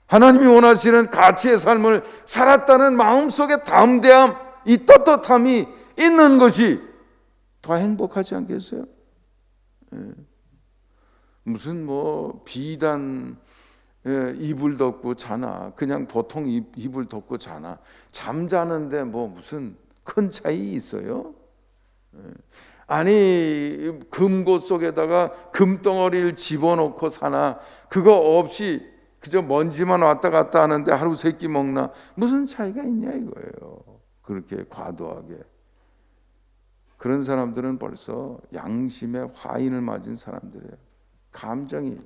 하나님이 원하시는 가치의 삶을 살았다는 마음속에 담대함, 이 떳떳함이 있는 것이 더 행복하지 않겠어요? 무슨 뭐 비단 이불 덮고 자나 그냥 보통 이불 덮고 자나 잠자는데 뭐 무슨 큰 차이 있어요? 아니 금고 속에다가 금덩어리를 집어넣고 사나 그거 없이 그저 먼지만 왔다 갔다 하는데 하루 세 끼 먹나 무슨 차이가 있냐 이거예요. 그렇게 과도하게 그런 사람들은 벌써 양심의 화인을 맞은 사람들이에요. 감정이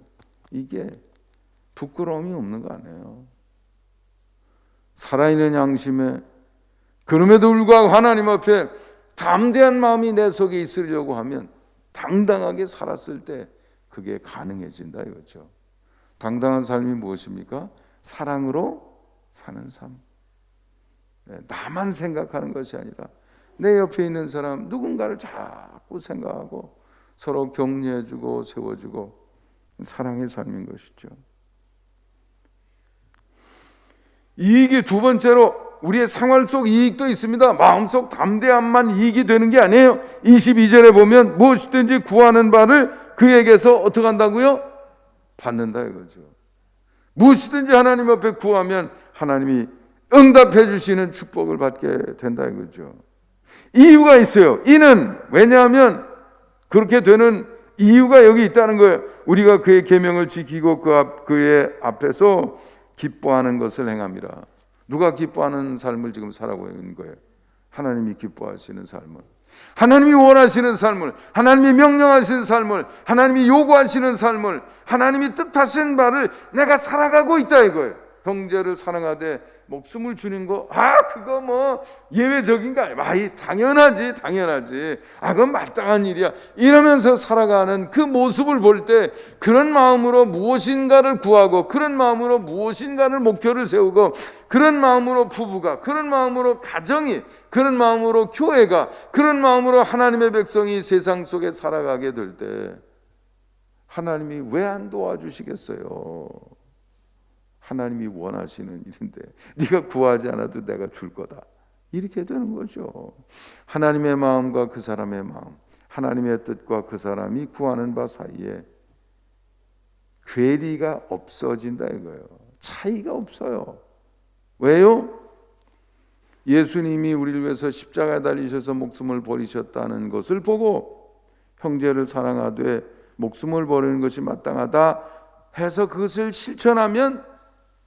이게 부끄러움이 없는 거 아니에요. 살아있는 양심에 그럼에도 불구하고 하나님 앞에 담대한 마음이 내 속에 있으려고 하면 당당하게 살았을 때 그게 가능해진다 이거죠. 당당한 삶이 무엇입니까? 사랑으로 사는 삶. 나만 생각하는 것이 아니라 내 옆에 있는 사람 누군가를 자꾸 생각하고 서로 격려해주고 세워주고 사랑의 삶인 것이죠. 이익이 두 번째로 우리의 생활 속 이익도 있습니다. 마음속 담대함만 이익이 되는 게 아니에요. 22절에 보면 무엇이든지 구하는 바를 그에게서 어떻게 한다고요? 받는다 이거죠. 무엇이든지 하나님 앞에 구하면 하나님이 응답해 주시는 축복을 받게 된다 이거죠. 이유가 있어요. 이는 왜냐하면 그렇게 되는 이유가 여기 있다는 거예요. 우리가 그의 계명을 지키고 그의 앞에서 기뻐하는 것을 행함이라. 누가 기뻐하는 삶을 지금 살아가고 있는 거예요? 하나님이 기뻐하시는 삶을, 하나님이 원하시는 삶을, 하나님이 명령하시는 삶을, 하나님이 요구하시는 삶을, 하나님이 뜻하신 바를 내가 살아가고 있다 이거예요. 형제를 사랑하되 목숨을 주는 거, 그거 뭐 예외적인 거 아니야. 당연하지. 그건 마땅한 일이야. 이러면서 살아가는 그 모습을 볼 때 그런 마음으로 무엇인가를 구하고 그런 마음으로 무엇인가를 목표를 세우고 그런 마음으로 부부가, 그런 마음으로 가정이, 그런 마음으로 교회가, 그런 마음으로 하나님의 백성이 세상 속에 살아가게 될 때 하나님이 왜 안 도와주시겠어요? 하나님이 원하시는 일인데 네가 구하지 않아도 내가 줄 거다. 이렇게 되는 거죠. 하나님의 마음과 그 사람의 마음, 하나님의 뜻과 그 사람이 구하는 바 사이에 괴리가 없어진다 이거예요. 차이가 없어요. 왜요? 예수님이 우리를 위해서 십자가에 달리셔서 목숨을 버리셨다는 것을 보고 형제를 사랑하되 목숨을 버리는 것이 마땅하다 해서 그것을 실천하면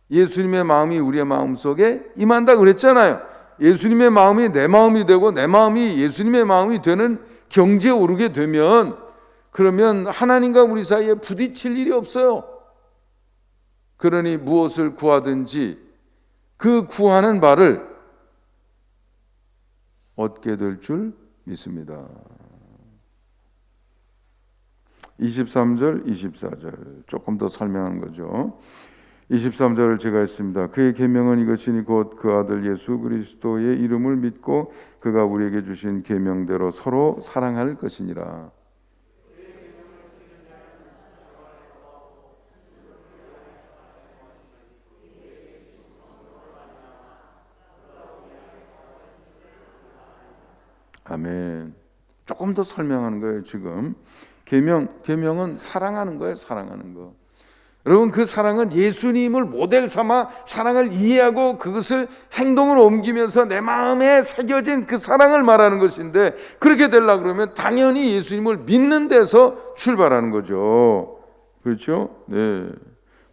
예수님의 마음이 우리의 마음속에 임한다 그랬잖아요. 예수님의 마음이 내 마음이 되고 내 마음이 예수님의 마음이 되는 경지에 오르게 되면 그러면 하나님과 우리 사이에 부딪힐 일이 없어요. 그러니 무엇을 구하든지 그 구하는 바를 얻게 될 줄 믿습니다. 23절, 24절 조금 더 설명한 거죠. 23절을 제가 했습니다. 그의 계명은 이것이니 곧 그 아들 예수 그리스도의 이름을 믿고 그가 우리에게 주신 계명대로 서로 사랑할 것이니라. 아멘. 조금 더 설명하는 거예요. 지금 계명은 사랑하는 거예요. 사랑하는 거. 여러분 그 사랑은 예수님을 모델 삼아 사랑을 이해하고 그것을 행동으로 옮기면서 내 마음에 새겨진 그 사랑을 말하는 것인데 그렇게 되려고 그러면 당연히 예수님을 믿는 데서 출발하는 거죠. 그렇죠? 네.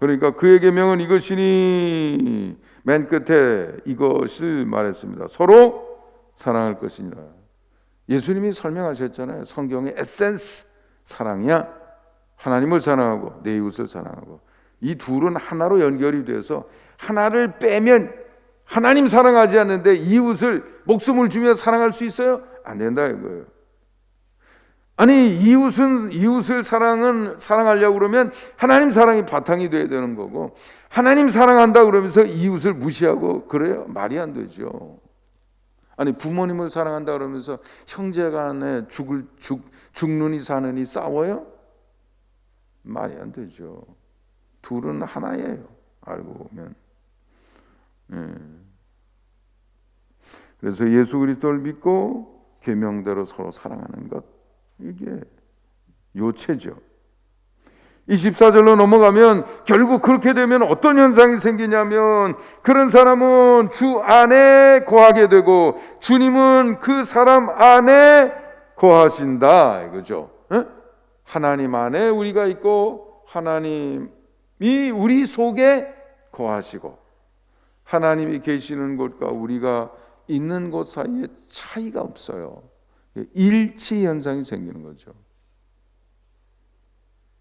그러니까 그의 계명은 이것이니 맨 끝에 이것을 말했습니다. 서로 사랑할 것이니라. 예수님이 설명하셨잖아요. 성경의 에센스 사랑이야. 하나님을 사랑하고 내 이웃을 사랑하고 이 둘은 하나로 연결이 돼서 하나를 빼면 하나님 사랑하지 않는데 이웃을 목숨을 주며 사랑할 수 있어요? 안 된다 이거예요. 아니 이웃을 사랑하려고 그러면 하나님 사랑이 바탕이 돼야 되는 거고 하나님 사랑한다 그러면서 이웃을 무시하고 그래요? 말이 안 되죠. 아니 부모님을 사랑한다 그러면서 형제간에 죽느니 사느니 싸워요? 말이 안 되죠. 둘은 하나예요. 알고 보면. 그래서 예수 그리스도를 믿고 계명대로 서로 사랑하는 것 이게 요체죠. 24절로 넘어가면 결국 그렇게 되면 어떤 현상이 생기냐면 그런 사람은 주 안에 거하게 되고 주님은 그 사람 안에 거하신다 이거죠. 하나님 안에 우리가 있고 하나님이 우리 속에 거하시고 하나님이 계시는 곳과 우리가 있는 곳 사이에 차이가 없어요. 일치 현상이 생기는 거죠.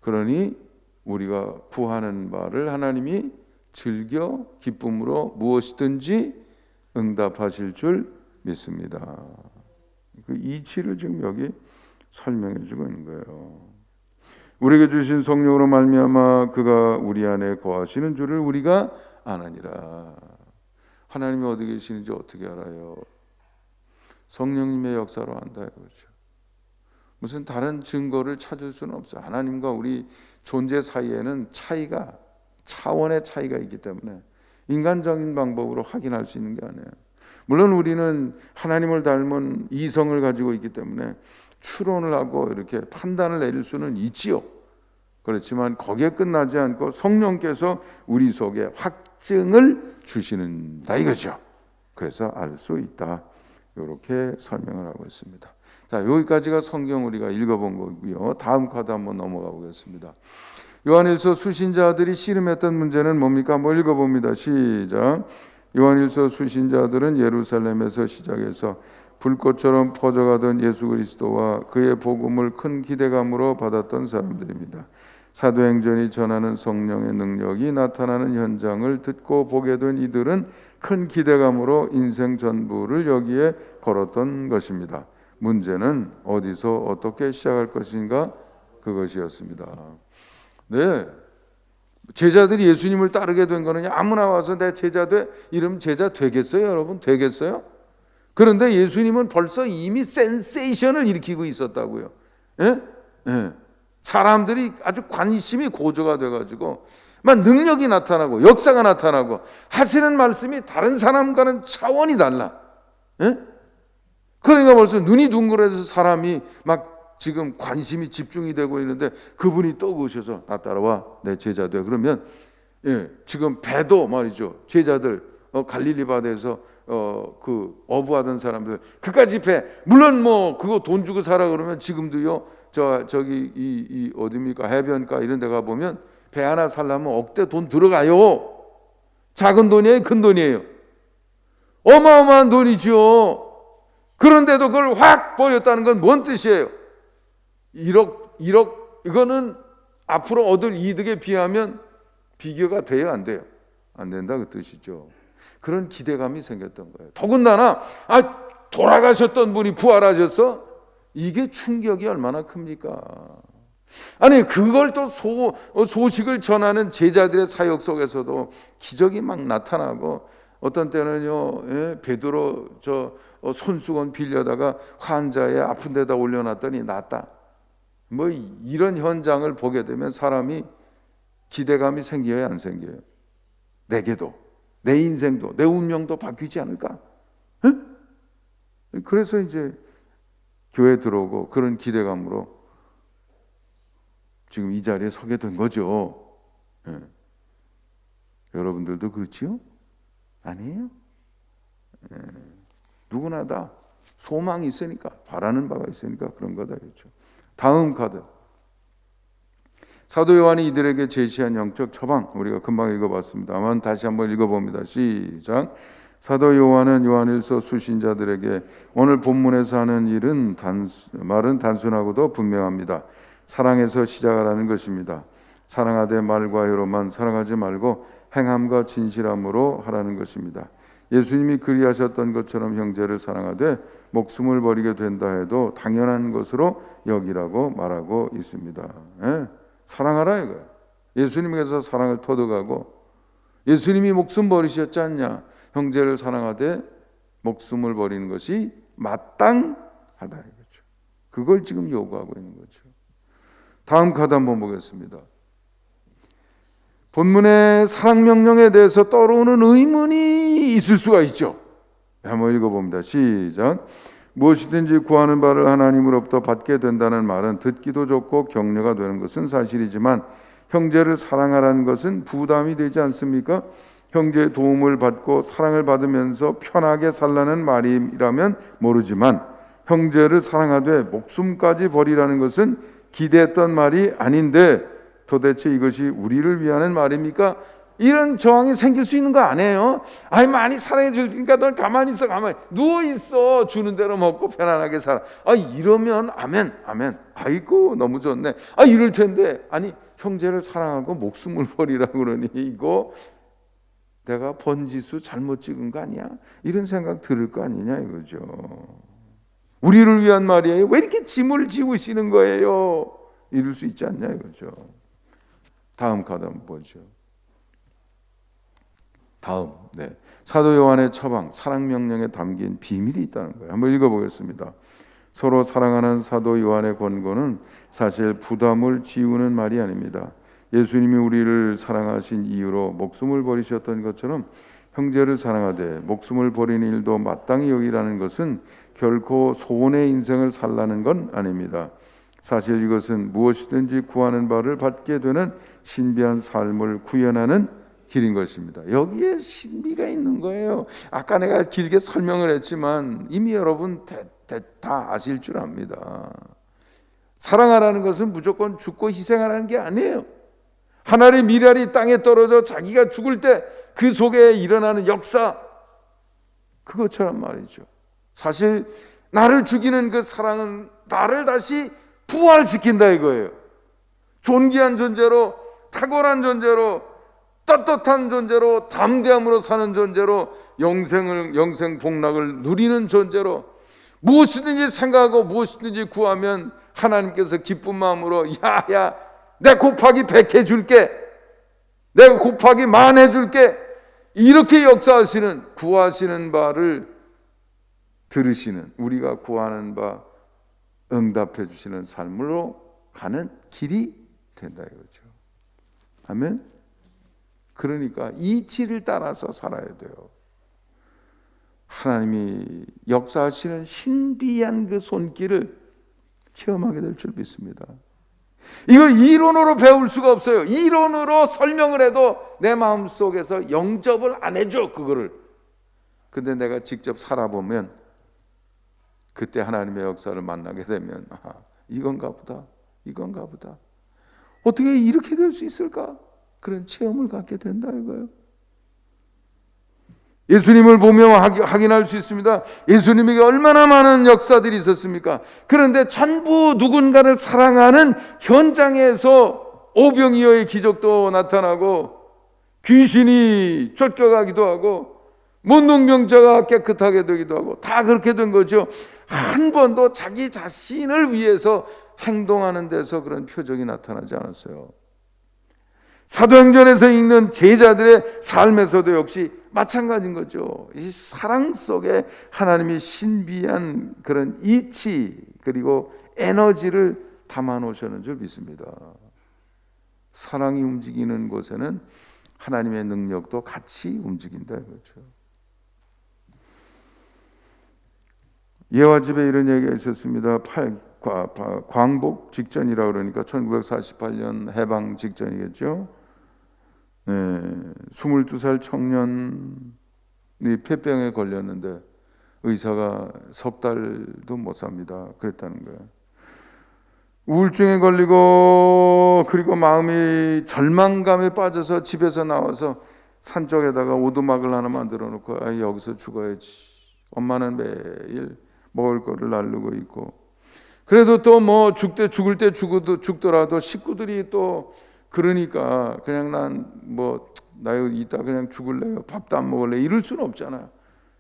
그러니 우리가 구하는 바를 하나님이 즐겨 기쁨으로 무엇이든지 응답하실 줄 믿습니다. 그 이치를 지금 여기 설명해 주고 있는 거예요. 우리에게 주신 성령으로 말미암아 그가 우리 안에 거하시는 줄을 우리가 아느니라. 하나님이 어디 계시는지 어떻게 알아요? 성령님의 역사로 안다 이거죠. 무슨 다른 증거를 찾을 수는 없어요. 하나님과 우리 존재 사이에는 차원의 차이가 있기 때문에 인간적인 방법으로 확인할 수 있는 게 아니에요. 물론 우리는 하나님을 닮은 이성을 가지고 있기 때문에 추론을 하고 이렇게 판단을 내릴 수는 있지요. 그렇지만 거기에 끝나지 않고 성령께서 우리 속에 확증을 주시는다 이거죠. 그래서 알 수 있다. 이렇게 설명을 하고 있습니다. 자, 여기까지가 성경 우리가 읽어본 거고요. 다음 카드 한번 넘어가 보겠습니다. 요한일서 수신자들이 씨름했던 문제는 뭡니까? 한번 읽어봅니다. 시작. 요한일서 수신자들은 예루살렘에서 시작해서 불꽃처럼 퍼져가던 예수 그리스도와 그의 복음을 큰 기대감으로 받았던 사람들입니다. 사도행전이 전하는 성령의 능력이 나타나는 현장을 듣고 보게 된 이들은 큰 기대감으로 인생 전부를 여기에 걸었던 것입니다. 문제는 어디서 어떻게 시작할 것인가 그것이었습니다. 네, 제자들이 예수님을 따르게 된 거는 아무나 와서 내 제자 돼 이러면 제자 되겠어요? 여러분 되겠어요? 그런데 예수님은 벌써 이미 센세이션을 일으키고 있었다고요. 예? 예. 사람들이 아주 관심이 고조가 돼가지고 막 능력이 나타나고 역사가 나타나고 하시는 말씀이 다른 사람과는 차원이 달라. 예? 그러니까 벌써 눈이 둥그래서 사람이 막 지금 관심이 집중이 되고 있는데 그분이 또 오셔서 나 따라와 내 제자 돼. 그러면 지금 배도 말이죠. 제자들 갈릴리 바다에서 그 어부하던 사람들 그까지 배 물론 뭐 그거 돈 주고 사라 그러면 지금도요. 저기 이 어디입니까 해변가 이런 데 가 보면 배 하나 살려면 억대 돈 들어가요. 작은 돈이에요, 큰 돈이에요. 어마어마한 돈이죠. 그런데도 그걸 확 버렸다는 건 뭔 뜻이에요? 1억 이거는 앞으로 얻을 이득에 비하면 비교가 돼요, 안 돼요? 안 된다 그 뜻이죠. 그런 기대감이 생겼던 거예요. 더군다나 돌아가셨던 분이 부활하셨어? 이게 충격이 얼마나 큽니까? 아니 그걸 또 소식을 전하는 제자들의 사역 속에서도 기적이 막 나타나고 어떤 때는요 베드로 손수건 빌려다가 환자의 아픈 데다 올려놨더니 낫다. 뭐 이런 현장을 보게 되면 사람이 기대감이 생겨요, 안 생겨요? 내게도 내 인생도 내 운명도 바뀌지 않을까? 그래서 이제 교회 들어오고 그런 기대감으로 지금 이 자리에 서게 된 거죠. 여러분들도 그렇지요? 아니에요? 누구나 다 소망이 있으니까 바라는 바가 있으니까 그런 거다 그렇죠. 다음 카드. 사도 요한이 이들에게 제시한 영적 처방 우리가 금방 읽어봤습니다만 다시 한번 읽어봅니다. 시작. 사도 요한은 요한일서 수신자들에게 오늘 본문에서 하는 말은 단순하고도 분명합니다. 사랑에서 시작하라는 것입니다. 사랑하되 말과 혀로만 사랑하지 말고 행함과 진실함으로 하라는 것입니다. 예수님이 그리하셨던 것처럼 형제를 사랑하되 목숨을 버리게 된다 해도 당연한 것으로 여기라고 말하고 있습니다. 사랑하라 이거예요. 예수님께서 사랑을 터득하고 예수님이 목숨 버리셨지 않냐. 형제를 사랑하되 목숨을 버리는 것이 마땅하다 이거죠. 그걸 지금 요구하고 있는 거죠. 다음 카드 한번 보겠습니다. 본문의 사랑 명령에 대해서 떠오르는 의문이 있을 수가 있죠. 한번 읽어봅니다. 시작. 무엇이든지 구하는 바를 하나님으로부터 받게 된다는 말은 듣기도 좋고 격려가 되는 것은 사실이지만 형제를 사랑하라는 것은 부담이 되지 않습니까? 형제의 도움을 받고 사랑을 받으면서 편하게 살라는 말이라면 모르지만 형제를 사랑하되 목숨까지 버리라는 것은 기대했던 말이 아닌데 도대체 이것이 우리를 위하는 말입니까? 이런 저항이 생길 수 있는 거 아니에요? 많이 사랑해 줄 테니까 넌 가만히 있어. 가만히 누워 있어. 주는 대로 먹고 편안하게 살아. 이러면 아멘. 아이고 너무 좋네. 이럴 텐데 형제를 사랑하고 목숨을 버리라고 그러니 이거 내가 번지수 잘못 찍은 거 아니야? 이런 생각 들을 거 아니냐 이거죠. 우리를 위한 말이에요. 왜 이렇게 짐을 지우시는 거예요? 이럴 수 있지 않냐 이거죠. 다음 카드 한번 보죠. 다음, 사도 요한의 처방, 사랑 명령에 담긴 비밀이 있다는 거예요. 한번 읽어보겠습니다. 서로 사랑하는 사도 요한의 권고는 사실 부담을 지우는 말이 아닙니다. 예수님이 우리를 사랑하신 이유로 목숨을 버리셨던 것처럼 형제를 사랑하되 목숨을 버리는 일도 마땅히 여기라는 것은 결코 소원의 인생을 살라는 건 아닙니다. 사실 이것은 무엇이든지 구하는 바를 받게 되는 신비한 삶을 구현하는 길인 것입니다. 여기에 신비가 있는 거예요. 아까 내가 길게 설명을 했지만 이미 여러분 다 아실 줄 압니다. 사랑하라는 것은 무조건 죽고 희생하라는 게 아니에요. 하나의 미랄이 땅에 떨어져 자기가 죽을 때 그 속에 일어나는 역사 그것처럼 말이죠. 사실 나를 죽이는 그 사랑은 나를 다시 부활시킨다 이거예요. 존귀한 존재로 탁월한 존재로 떳떳한 존재로 담대함으로 사는 존재로 영생 복락을 누리는 존재로 무엇이든지 생각하고 무엇이든지 구하면 하나님께서 기쁜 마음으로 야야 내 곱하기 100 해줄게 내가 곱하기 1000 해줄게 이렇게 역사하시는 구하시는 바를 들으시는 우리가 구하는 바 응답해 주시는 삶으로 가는 길이 된다 이거죠. 아멘. 그러니까 이치를 따라서 살아야 돼요. 하나님이 역사하시는 신비한 그 손길을 체험하게 될 줄 믿습니다. 이걸 이론으로 배울 수가 없어요. 이론으로 설명을 해도 내 마음속에서 영접을 안 해줘, 그거를. 근데 내가 직접 살아보면 그때 하나님의 역사를 만나게 되면 이건가 보다, 이건가 보다. 어떻게 이렇게 될 수 있을까? 그런 체험을 갖게 된다 이거예요. 예수님을 보며 확인할 수 있습니다. 예수님에게 얼마나 많은 역사들이 있었습니까? 그런데 전부 누군가를 사랑하는 현장에서 오병이어의 기적도 나타나고 귀신이 쫓겨가기도 하고 문둥병자가 깨끗하게 되기도 하고 다 그렇게 된 거죠. 한 번도 자기 자신을 위해서 행동하는 데서 그런 표적이 나타나지 않았어요. 사도행전에서 읽는 제자들의 삶에서도 역시 마찬가지인 거죠. 이 사랑 속에 하나님이 신비한 그런 이치 그리고 에너지를 담아 놓으셨는 줄 믿습니다. 사랑이 움직이는 곳에는 하나님의 능력도 같이 움직인다 이거죠. 예화집에 이런 얘기가 있었습니다. 광복 직전이라 그러니까 1948년 해방 직전이겠죠. 네, 22살 청년이 폐병에 걸렸는데 의사가 석 달도 못 삽니다. 그랬다는 거예요. 우울증에 걸리고 그리고 마음이 절망감에 빠져서 집에서 나와서 산 쪽에다가 오두막을 하나 만들어 놓고 여기서 죽어야지. 엄마는 매일 먹을 거를 나르고 있고 그래도 또 뭐 죽을 때 죽더라도 식구들이 또 그러니까 그냥 나 이따 그냥 죽을래요. 밥도 안 먹을래. 이럴 수는 없잖아요.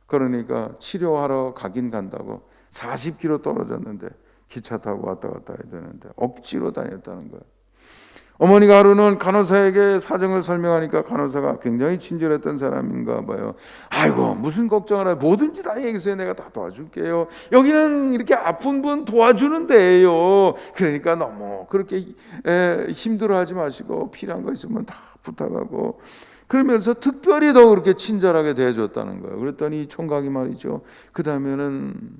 그러니까 치료하러 가긴 간다고 40km 떨어졌는데 기차 타고 왔다 갔다 해야 되는데 억지로 다녔다는 거예요. 어머니가 하루는 간호사에게 사정을 설명하니까 간호사가 굉장히 친절했던 사람인가 봐요. 아이고 무슨 걱정을 해. 뭐든지 다 얘기해서 내가 다 도와줄게요. 여기는 이렇게 아픈 분 도와주는 데예요. 그러니까 너무 그렇게 힘들어하지 마시고 필요한 거 있으면 다 부탁하고 그러면서 특별히 더 그렇게 친절하게 대해줬다는 거예요. 그랬더니 총각이 말이죠. 그 다음에는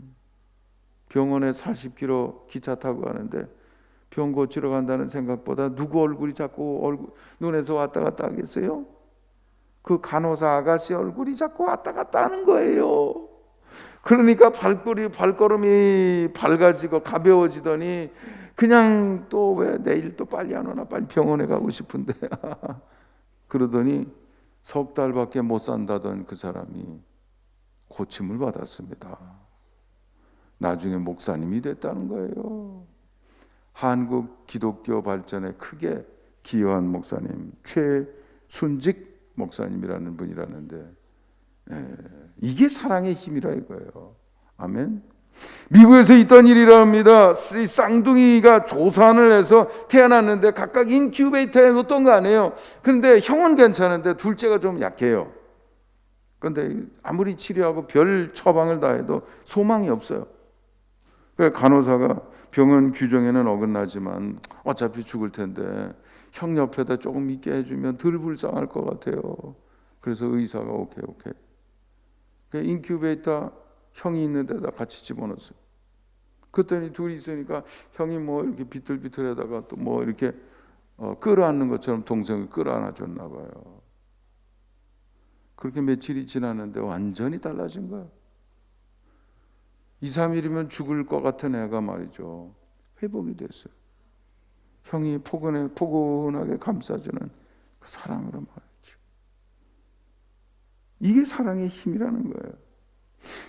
병원에 40km 기차 타고 가는데 병 고치러 간다는 생각보다 누구 얼굴이 자꾸 눈에서 왔다 갔다 하겠어요? 그 간호사 아가씨 얼굴이 자꾸 왔다 갔다 하는 거예요. 그러니까 발걸음이 밝아지고 가벼워지더니 그냥 또 왜 내일 또 빨리 안 오나 빨리 병원에 가고 싶은데 그러더니 석 달밖에 못 산다던 그 사람이 고침을 받았습니다. 나중에 목사님이 됐다는 거예요. 한국 기독교 발전에 크게 기여한 목사님 최순직 목사님이라는 분이라는데 이게 사랑의 힘이라 이거예요. 아멘. 미국에서 있던 일이라 합니다. 이 쌍둥이가 조산을 해서 태어났는데 각각 인큐베이터에 놓던 거 아니에요. 그런데 형은 괜찮은데 둘째가 좀 약해요. 그런데 아무리 치료하고 별 처방을 다 해도 소망이 없어요. 그래서 간호사가 병원 규정에는 어긋나지만 어차피 죽을 텐데 형 옆에다 조금 있게 해주면 덜 불쌍할 것 같아요. 그래서 의사가 오케이. 인큐베이터 형이 있는 데다 같이 집어넣었어요. 그랬더니 둘이 있으니까 형이 뭐 이렇게 비틀비틀하다가 또 뭐 이렇게 끌어안는 것처럼 동생을 끌어안아 줬나 봐요. 그렇게 며칠이 지났는데 완전히 달라진 거예요. 2, 3일이면 죽을 것 같은 애가 말이죠. 회복이 됐어요. 형이 포근하게 감싸주는 그 사랑으로 말이죠. 이게 사랑의 힘이라는 거예요.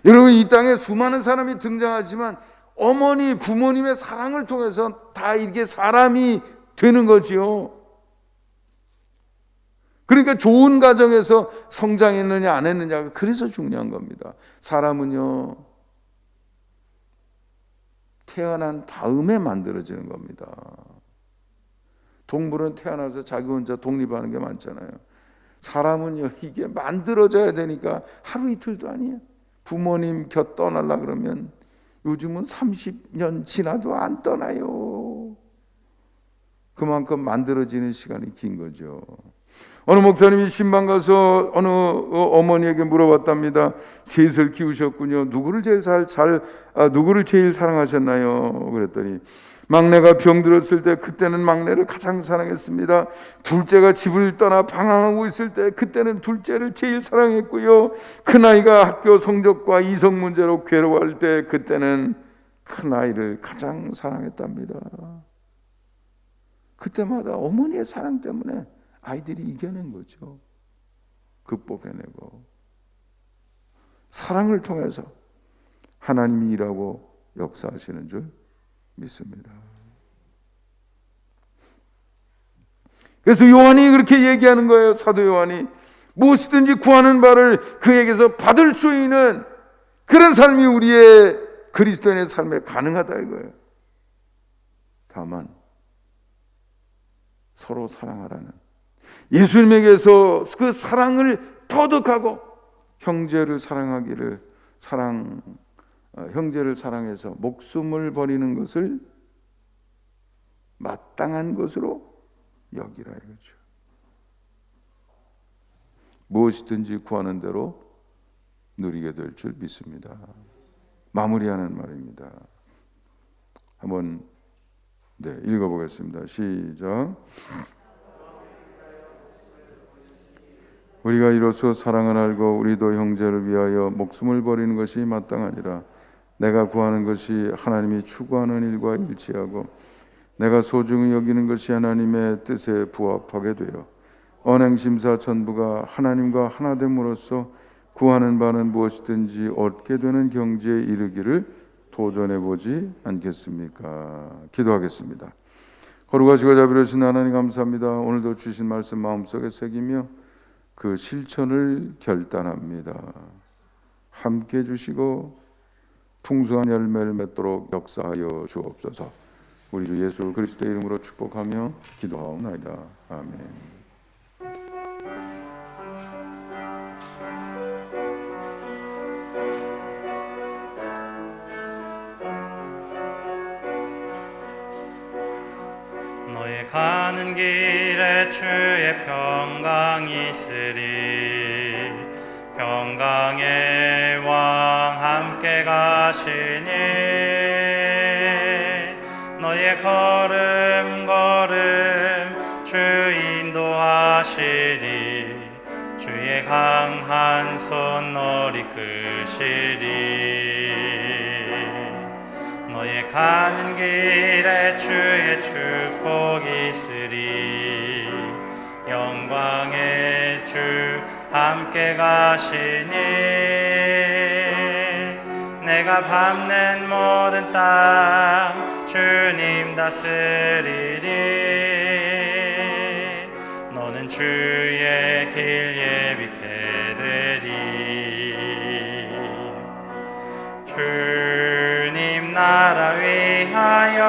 여러분 이 땅에 수많은 사람이 등장하지만 어머니, 부모님의 사랑을 통해서 다 이렇게 사람이 되는 거지요. 그러니까 좋은 가정에서 성장했느냐 안 했느냐가 그래서 중요한 겁니다. 사람은요 태어난 다음에 만들어지는 겁니다. 동물은 태어나서 자기 혼자 독립하는 게 많잖아요. 사람은요 이게 만들어져야 되니까 하루 이틀도 아니에요. 부모님 곁 떠나려 그러면 요즘은 30년 지나도 안 떠나요. 그만큼 만들어지는 시간이 긴 거죠. 어느 목사님이 신방 가서 어느 어머니에게 물어봤답니다. 셋을 키우셨군요. 누구를 제일 사랑하셨나요? 그랬더니 막내가 병들었을 때 그때는 막내를 가장 사랑했습니다. 둘째가 집을 떠나 방황하고 있을 때 그때는 둘째를 제일 사랑했고요. 큰아이가 학교 성적과 이성 문제로 괴로워할 때 그때는 큰아이를 가장 사랑했답니다. 그때마다 어머니의 사랑 때문에 아이들이 이겨낸 거죠. 극복해내고 사랑을 통해서 하나님이 일하고 역사하시는 줄 믿습니다. 그래서 요한이 그렇게 얘기하는 거예요. 사도 요한이 무엇이든지 구하는 바를 그에게서 받을 수 있는 그런 삶이 우리의 그리스도인의 삶에 가능하다 이거예요. 다만 서로 사랑하라는 예수님에게서 그 사랑을 터득하고 형제를 사랑해서 목숨을 버리는 것을 마땅한 것으로 여기라 이거죠. 무엇이든지 구하는 대로 누리게 될 줄 믿습니다. 마무리하는 말입니다. 한번 읽어보겠습니다. 시작. 우리가 이로써 사랑을 알고 우리도 형제를 위하여 목숨을 버리는 것이 마땅하니라. 내가 구하는 것이 하나님이 추구하는 일과 일치하고 내가 소중히 여기는 것이 하나님의 뜻에 부합하게 되어 언행심사 전부가 하나님과 하나됨으로써 구하는 바는 무엇이든지 얻게 되는 경지에 이르기를 도전해보지 않겠습니까? 기도하겠습니다. 거룩하시고 자비로우신 하나님 감사합니다. 오늘도 주신 말씀 마음속에 새기며 그 실천을 결단합니다. 함께 해주시고 풍성한 열매를 맺도록 역사하여 주옵소서. 우리 주 예수 그리스도의 이름으로 축복하며 기도하옵나이다. 아멘. 너의 가는 길에 주의 평강이 있으리. 평강의 왕 함께 가시니 너의 걸음 주 인도하시리. 주의 강한 손 너를 이끄시리. 너의 가는 길에 주의 축복이 있으리. 영광의 주 함께 가시니 내가 밟는 모든 땅 주님 다스리리. 너는 주의 길 예비케 되리. 주님 나라 위하여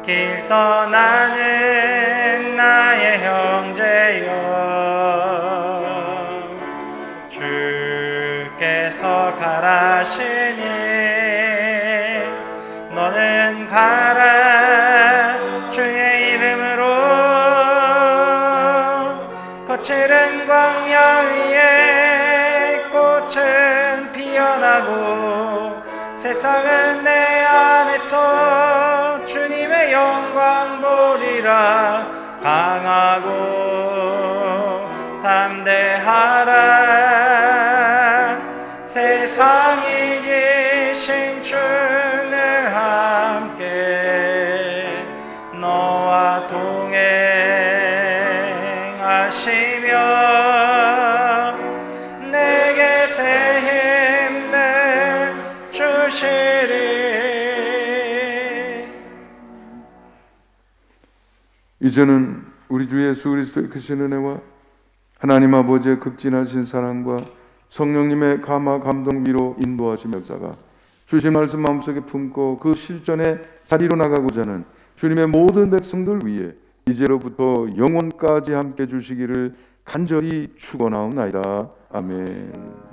길 떠나는 나의 형제여, 주께서 가라시니 너는 가라. 주의 이름으로 거칠은 광야 위에 꽃은 피어나고 세상은 내 안에서 주님의 영광 보리라. 강하고 담대하라. 세상에 계신 주늘 함께 너와 동행하시며 내게 새 힘을 주시리. 이제는 우리 주 예수 그리스도의 크신 은혜와 하나님 아버지의 극진하신 사랑과 성령님의 감화 감동 위로 인도하심 역사가 주신 말씀 마음속에 품고 그 실전의 자리로 나가고자 하는 주님의 모든 백성들 위해 이제로부터 영원까지 함께 주시기를 간절히 축원하옵나이다. 아멘.